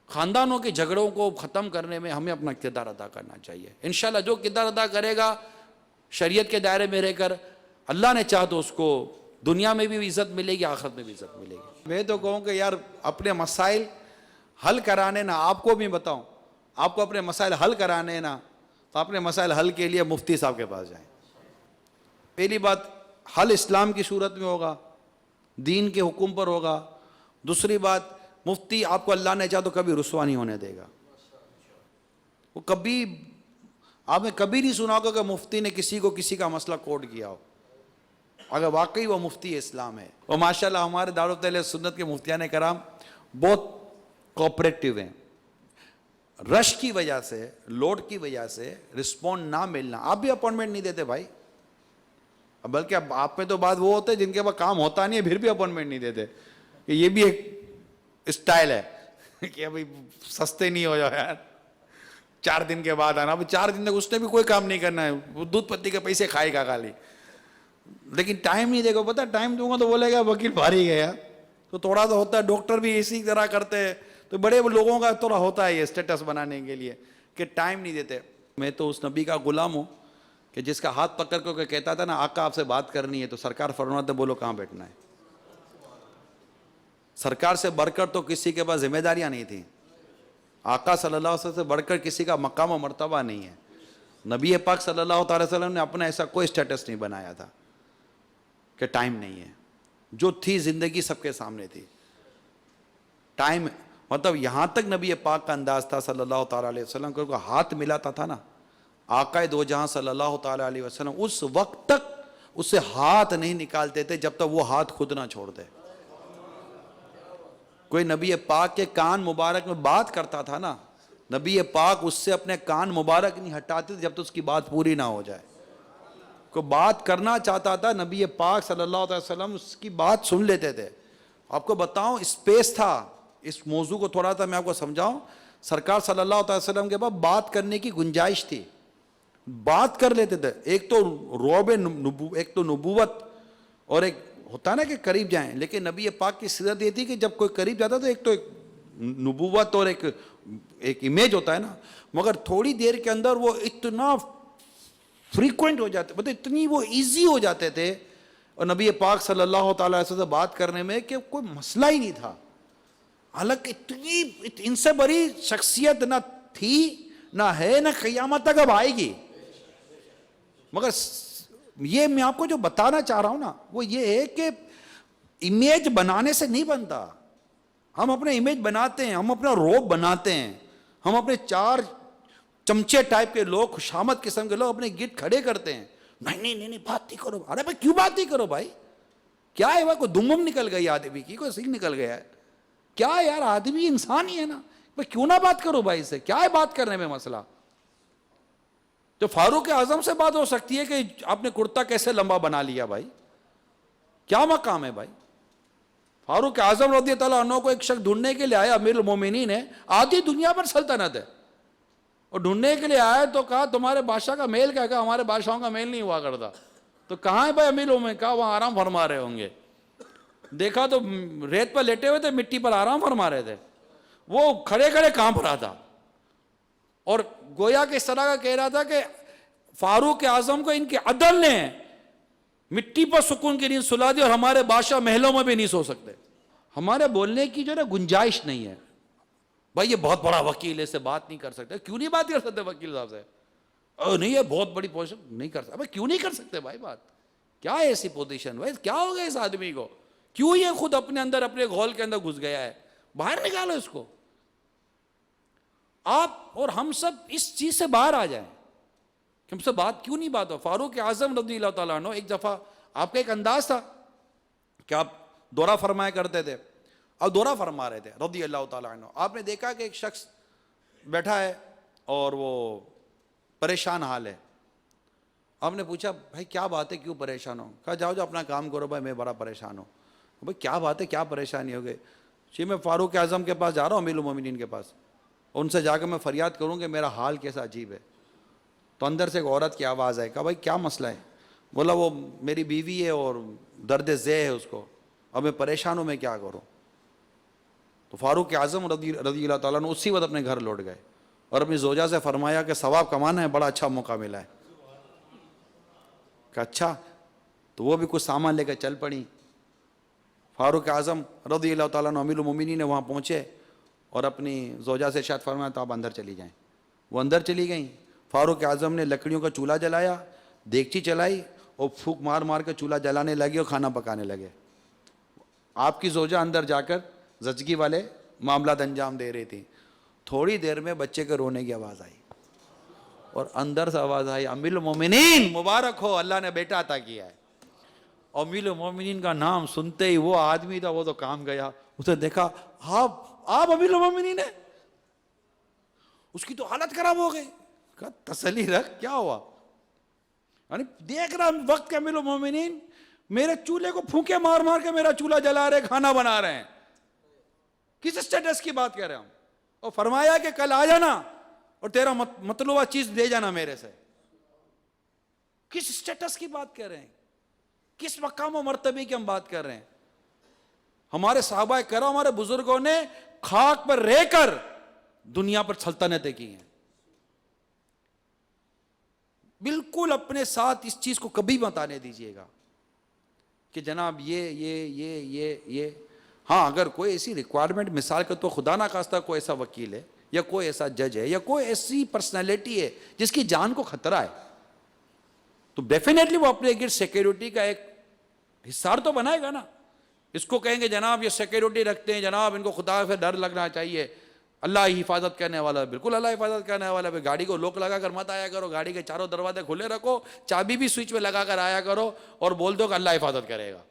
خاندانوں کے جھگڑوں کو ختم کرنے میں ہمیں اپنا کردار ادا کرنا چاہیے. انشاءاللہ جو کردار ادا کرے گا شریعت کے دائرے میں رہ کر, اللہ نے چاہا تو اس کو دنیا میں بھی عزت ملے گی, آخرت میں بھی عزت ملے گی. میں تو کہوں کہ یار اپنے مسائل حل کرانے نا, آپ کو بھی بتاؤں, آپ کو اپنے مسائل حل کرانے نا, تو اپنے مسائل حل کے لیے مفتی صاحب کے پاس جائیں. پہلی بات, حل اسلام کی صورت میں ہوگا, دین کے حکم پر ہوگا. دوسری بات, مفتی آپ کو اللہ نے چاہا تو کبھی رسوا نہیں ہونے دے گا. وہ کبھی آپ نے کبھی نہیں سنا ہوگا کہ مفتی نے کسی کو کسی کا مسئلہ کوٹ کیا ہو, اگر واقعی وہ مفتی اسلام ہے. اور ماشاءاللہ ہمارے دارالفتہ سنت کے مفتیان کرام بہت کوآپریٹو ہیں. رش کی وجہ سے, لوڈ کی وجہ سے رسپونڈ نہ ملنا, آپ بھی اپوائنٹمنٹ نہیں دیتے بھائی. بلکہ اب آپ میں تو بات وہ ہوتے ہیں جن کے پاس کام ہوتا نہیں ہے پھر بھی اپوائنٹمنٹ نہیں دیتے, کہ یہ بھی ایک اسٹائل ہے کہ ابھی سستے نہیں ہو جاؤ یار, 4 دن کے بعد آنا. اب 4 دن تک اس نے بھی کوئی کام نہیں کرنا ہے, وہ دودھ پتی کے پیسے کھائے گا خالی, لیکن ٹائم نہیں دے گا. پتا ٹائم دوں گا تو بولے گا وکیل بھاری گیا. تو تھوڑا سا ہوتا ہے, ڈاکٹر بھی اسی طرح کرتے ہیں. تو بڑے لوگوں کا تھوڑا ہوتا ہے یہ اسٹیٹس بنانے کے لیے کہ ٹائم نہیں دیتے. میں تو اس نبی کا غلام ہوں کہ جس کا ہاتھ پکڑ کر کہتا تھا نا, آقا آپ سے بات کرنی ہے, تو سرکار فرماتے بولو کہاں بیٹھنا ہے. سرکار سے بڑھ کر تو کسی کے پاس ذمہ داریاں نہیں تھیں. آقا صلی اللہ علیہ وسلم سے بڑھ کر کسی کا مقام و مرتبہ نہیں ہے. نبی پاک صلی اللہ تعالی وسلم نے اپنا ایسا کوئی اسٹیٹس نہیں بنایا تھا کہ ٹائم نہیں ہے. جو تھی زندگی سب کے سامنے تھی. ٹائم مطلب یہاں تک نبی پاک کا انداز تھا صلی اللہ تعالیٰ علیہ وسلم کو ہاتھ ملاتا تھا نا آقا دو جہاں صلی اللہ تعالیٰ علیہ وسلم, اس وقت تک اس سے ہاتھ نہیں نکالتے تھے جب تک وہ ہاتھ خود نہ چھوڑ دے. کوئی نبی پاک کے کان مبارک میں بات کرتا تھا نا, نبی پاک اس سے اپنے کان مبارک نہیں ہٹاتے تھے جب تک اس کی بات پوری نہ ہو جائے. کوئی بات کرنا چاہتا تھا نبی پاک صلی اللہ علیہ وسلم اس کی بات سن لیتے تھے. آپ کو بتاؤں اسپیس تھا, اس موضوع کو تھوڑا سا میں آپ کو سمجھاؤں. سرکار صلی اللہ علیہ وسلم کے پاس بات کرنے کی گنجائش تھی, بات کر لیتے تھے. ایک تو رعب ایک تو نبوت اور ایک ہوتا ہے نا کہ قریب جائیں, لیکن نبی پاک کی سیرت یہ تھی کہ جب کوئی قریب جاتا تو ایک نبوت اور ایک امیج ہوتا ہے نا, مگر تھوڑی دیر کے اندر وہ اتنا فریکوینٹ ہو جاتے, مطلب اتنی وہ ایزی ہو جاتے تھے اور نبی پاک صلی اللہ تعالیٰ علیہ وسلم سے بات کرنے میں کہ کوئی مسئلہ ہی نہیں تھا. حالانکہ اتنی ان سے بڑی شخصیت نہ تھی نہ ہے نہ قیامت تک اب آئے گی. مگر یہ میں آپ کو جو بتانا چاہ رہا ہوں نا وہ یہ ہے کہ امیج بنانے سے نہیں بنتا. ہم اپنے امیج بناتے ہیں, ہم اپنا روب بناتے ہیں, ہم اپنے چار چمچے ٹائپ کے لوگ, خوشامد قسم کے لوگ اپنے گرد کھڑے کرتے ہیں. نہیں بات نہیں کرو. ارے بھائی کیوں بات نہیں کرو بھائی, کیا ہے بھائی, کوئی دمم نکل گئی آدمی کی, کوئی سنگ نکل گیا ہے کیا یار, آدمی انسان ہی ہے نا بھائی, کیوں نہ بات کرو بھائی سے, کیا ہے بات کرنے میں مسئلہ. تو فاروق اعظم سے بات ہو سکتی ہے کہ آپ نے کرتا کیسے لمبا بنا لیا بھائی, کیا مقام ہے بھائی. فاروق اعظم رضی اللہ عنہ کو ایک شخص ڈھونڈنے کے لیے آیا, امیر المومنین ہے, آدھی دنیا پر سلطنت ہے, اور ڈھونڈنے کے لیے آیا تو کہا تمہارے بادشاہ کا میل کیا, کہا ہمارے بادشاہوں کا میل نہیں ہوا کرتا. تو کہاں ہے بھائی امیر المومنین, کہا وہاں آرام فرما رہے ہوں گے. دیکھا تو ریت پر لیٹے ہوئے تھے, مٹی پر آرام فرما رہے تھے, وہ کھڑے کھڑے کانپ رہا تھا, اور گویا کہ اس طرح کا کہہ رہا تھا کہ فاروق اعظم کو ان کے عدل نے مٹی پر سکون کی نیند سلا دی, اور ہمارے بادشاہ محلوں میں بھی نہیں سو سکتے. ہمارے بولنے کی جو نا گنجائش نہیں ہے بھائی, یہ بہت بڑا وکیل ہے, اس سے بات نہیں کر سکتے. کیوں نہیں بات کر سکتے وکیل صاحب سے, نہیں یہ بہت بڑی پوزیشن, نہیں کر سکتے. کیوں نہیں کر سکتے بھائی بات, کیا ہے ایسی پوزیشن بھائی, کیا ہو گیا اس آدمی کو, کیوں یہ خود اپنے اندر اپنے گھول کے اندر گھس گیا ہے, باہر نکالو اس کو. آپ اور ہم سب اس چیز سے باہر آ جائیں کہ ہم سے بات کیوں نہیں بات ہو. فاروق اعظم رضی اللہ تعالیٰ عنہ, ایک دفعہ آپ کا ایک انداز تھا کہ آپ دورہ فرمایا کرتے تھے, اب دورہ فرما رہے تھے رضی اللہ تعالیٰ عنہ. آپ نے دیکھا کہ ایک شخص بیٹھا ہے اور وہ پریشان حال ہے. آپ نے پوچھا بھائی کیا بات ہے, کیوں پریشان ہو؟ کہا جاؤ جو اپنا کام کرو بھائی, میں بڑا پریشان ہوں. بھائی کیا بات ہے, کیا پریشانی ہو گئی؟ جی میں فاروق اعظم کے پاس جا رہا ہوں, امیر المومنین کے پاس, ان سے جا کے میں فریاد کروں کہ میرا حال کیسا عجیب ہے. تو اندر سے ایک عورت کی آواز آئی. کہا بھائی کیا مسئلہ ہے؟ بولا وہ میری بیوی ہے اور درد ذہ ہے اس کو, اب میں پریشان ہوں, میں کیا کروں؟ تو فاروق اعظم رضی اللہ تعالیٰ نے اسی وقت اپنے گھر لوٹ گئے اور اپنی زوجہ سے فرمایا کہ ثواب کمانا ہے, بڑا اچھا موقع ملا ہے. کہ اچھا, تو وہ بھی کچھ سامان لے کے چل پڑی. فاروق اعظم رضی اللہ تعالیٰ عنہ امیر المومنین نے وہاں پہنچے اور اپنی زوجہ سے شاید فرمایا تو آپ اندر چلی جائیں. وہ اندر چلی گئیں. فاروق اعظم نے لکڑیوں کا چولہا جلایا, دیگچی چلائی اور پھونک مار مار کے چولہا جلانے لگے اور کھانا پکانے لگے. آپ کی زوجہ اندر جا کر زچگی والے معاملات انجام دے رہی تھی. تھوڑی دیر میں بچے کے رونے کی آواز آئی اور اندر سے آواز آئی امیر المومنین مبارک ہو, اللہ نے بیٹا عطا کیا ہے. امیر المومنین کا نام سنتے ہی وہ آدمی تھا وہ تو کام گیا. اسے دیکھا آپ امیر المومنین ہیں, اس کی تو حالت خراب ہو گئی. کہا تسلی رکھ, کیا ہوا؟ یعنی دیکھ رہا وقت کے امیر المومنین میرے چولہے کو پھونکے مار مار کے میرا چولہا جلا رہے, کھانا بنا رہے ہیں. کس اسٹیٹس کی بات کر رہے ہوں؟ اور فرمایا کہ کل آ جانا اور تیرا مطلوبہ چیز دے جانا میرے سے. کس اسٹیٹس کی بات کر رہے ہیں, کس مقام و مرتبے کی ہم بات کر رہے ہیں؟ ہمارے صحابہ کرام, ہمارے بزرگوں نے خاک پر رہ کر دنیا پر سلطنتیں کی ہیں. بالکل اپنے ساتھ اس چیز کو کبھی مت آنے دیجیے گا کہ جناب یہ ہاں اگر کوئی ایسی ریکوائرمنٹ, مثال کے تو خدا نہ خواستہ کوئی ایسا وکیل ہے یا کوئی ایسا جج ہے یا کوئی ایسی پرسنالٹی ہے جس کی جان کو خطرہ ہے, تو ڈیفینیٹلی وہ اپنے گرد سیکیورٹی کا ایک حصار تو بنائے گا نا. اس کو کہیں گے جناب یہ سیکیورٹی رکھتے ہیں, جناب ان کو خدا سے ڈر لگنا چاہیے, اللہ ہی حفاظت کرنے والا. بالکل اللہ حفاظت کرنے والا ہے. گاڑی کو لوک لگا کر مت آیا کرو, گاڑی کے چاروں دروازے کھلے رکھو, چابی بھی سوئچ میں لگا کر آیا کرو اور بول دو کہ اللہ حفاظت کرے گا.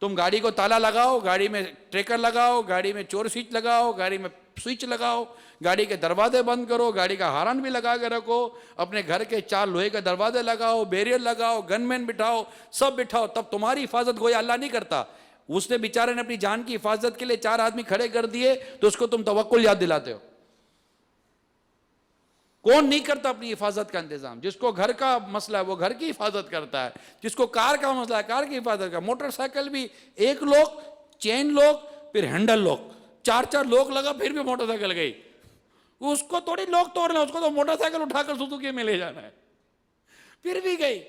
تم گاڑی کو تالا لگاؤ, گاڑی میں ٹریکر لگاؤ, گاڑی میں چور سوئچ لگاؤ, گاڑی میں سوئچ لگاؤ, گاڑی کے دروازے بند کرو, گاڑی کا ہارن بھی لگا کے رکھو, اپنے گھر کے 4 لوہے کے دروازے لگاؤ, بیریئر لگاؤ, گن مین بٹھاؤ, سب بٹھاؤ, تب تمہاری حفاظت گویا اللہ نہیں کرتا. اس نے بیچارے نے اپنی جان کی حفاظت کے لیے 4 آدمی کھڑے کر دیے تو اس کو تم توکل یاد دلاتے ہو. کون نہیں کرتا اپنی حفاظت کا انتظام؟ جس کو گھر کا مسئلہ ہے وہ گھر کی حفاظت کرتا ہے، جس کو کار کا مسئلہ ہے کار کی حفاظت کرتا ہے. موٹر سائیکل بھی ایک لوگ، چین لوگ، پھر ہینڈل لوگ، 4 لوگ لگا پھر بھی موٹر سائیکل گئی. اس کو تھوڑی لوگ توڑنا، اس کو تو موٹر سائیکل اٹھا کر سوزوکی میں لے جانا ہے. پھر بھی گئی.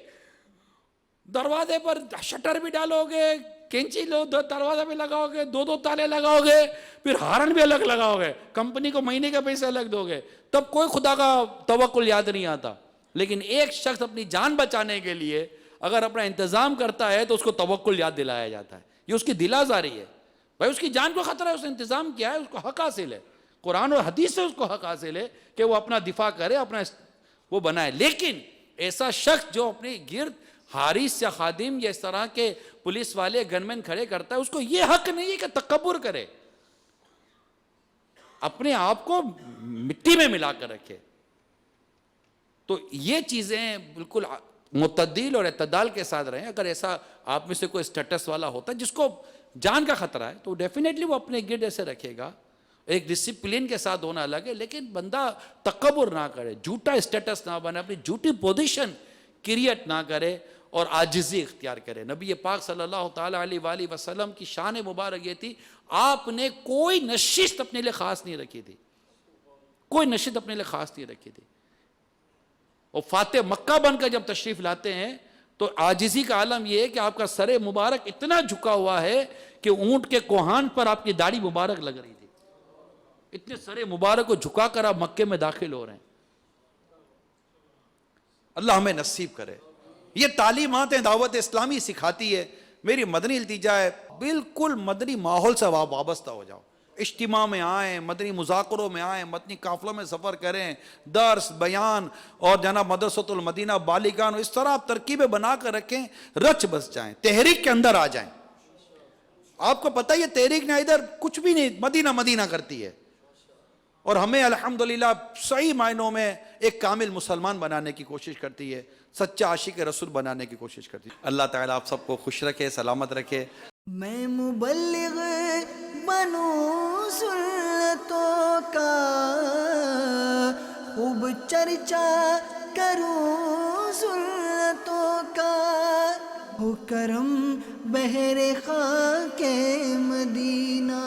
دروازے پر شٹر بھی ڈالو گے، کینچی لو دروازہ بھی لگاؤ گے، 2 تالے لگاؤ گے، پھر ہارن بھی الگ لگاؤ گے، کمپنی کو مہینے کا پیسہ الگ دو گے، تب کوئی خدا کا توکل یاد نہیں آتا. لیکن ایک شخص اپنی جان بچانے کے لیے اگر اپنا انتظام کرتا ہے تو اس کو توکل یاد دلایا جاتا ہے. یہ اس کی دل آزاری ہے. بھائی اس کی جان کو خطرہ ہے، اس نے انتظام کیا ہے، اس کو حق حاصل ہے، قرآن اور حدیث سے اس کو حق حاصل ہے کہ وہ اپنا دفاع کرے، اپنا وہ بنائے. لیکن ایسا شخص جو اپنے گرد حارس یا خادم یا اس طرح کے پولیس والے گنمین کھڑے کرتا ہے، اس کو یہ حق نہیں ہے کہ تکبر کرے، اپنے آپ کو مٹی میں ملا کر رکھے. تو یہ چیزیں بالکل متعدل اور اعتدال کے ساتھ رہیں. اگر ایسا آپ میں سے کوئی اسٹیٹس والا ہوتا ہے جس کو جان کا خطرہ ہے تو ڈیفینیٹلی وہ اپنے گرد ایسے رکھے گا. ایک ڈسپلن کے ساتھ ہونا الگ ہے، لیکن بندہ تکبر نہ کرے، جھوٹا اسٹیٹس نہ بنے، اپنی جھوٹی پوزیشن کریٹ نہ کرے اور عاجزی اختیار کرے. نبی پاک صلی اللہ تعالیٰ علیہ وآلہ وسلم کی شان مبارک یہ تھی، آپ نے کوئی نشست اپنے لیے خاص نہیں رکھی تھی، کوئی نشست اپنے لیے خاص نہیں رکھی تھی. اور فاتح مکہ بن کر جب تشریف لاتے ہیں تو عاجزی کا عالم یہ ہے کہ آپ کا سر مبارک اتنا جھکا ہوا ہے کہ اونٹ کے کوہان پر آپ کی داڑھی مبارک لگ رہی تھی. اتنے سر مبارک کو جھکا کر آپ مکے میں داخل ہو رہے ہیں. اللہ ہمیں نصیب کرے. یہ تعلیمات دعوت اسلامی سکھاتی ہے. میری مدنی التجا ہے بالکل مدنی ماحول سے وابستہ ہو جاؤ. اجتماع میں آئیں، مدنی مذاکروں میں آئیں، مدنی قافلوں میں سفر کریں، درس بیان اور جناب مدرسۃ المدینہ بالیگان، اس طرح آپ ترکیبیں بنا کر رکھیں، رچ بس جائیں، تحریک کے اندر آ جائیں. آپ کو پتہ ہے یہ تحریک نے ادھر کچھ بھی نہیں، مدینہ مدینہ کرتی ہے اور ہمیں الحمدللہ صحیح معنوں میں ایک کامل مسلمان بنانے کی کوشش کرتی ہے، سچا عاشق رسول بنانے کی کوشش کرتی ہے. اللہ تعالیٰ آپ سب کو خوش رکھے، سلامت رکھے. میں مبلغ بنوں سنتوں کا، خوب چرچا کروں سنتوں کا، ہو کرم بہر خاک مدینہ.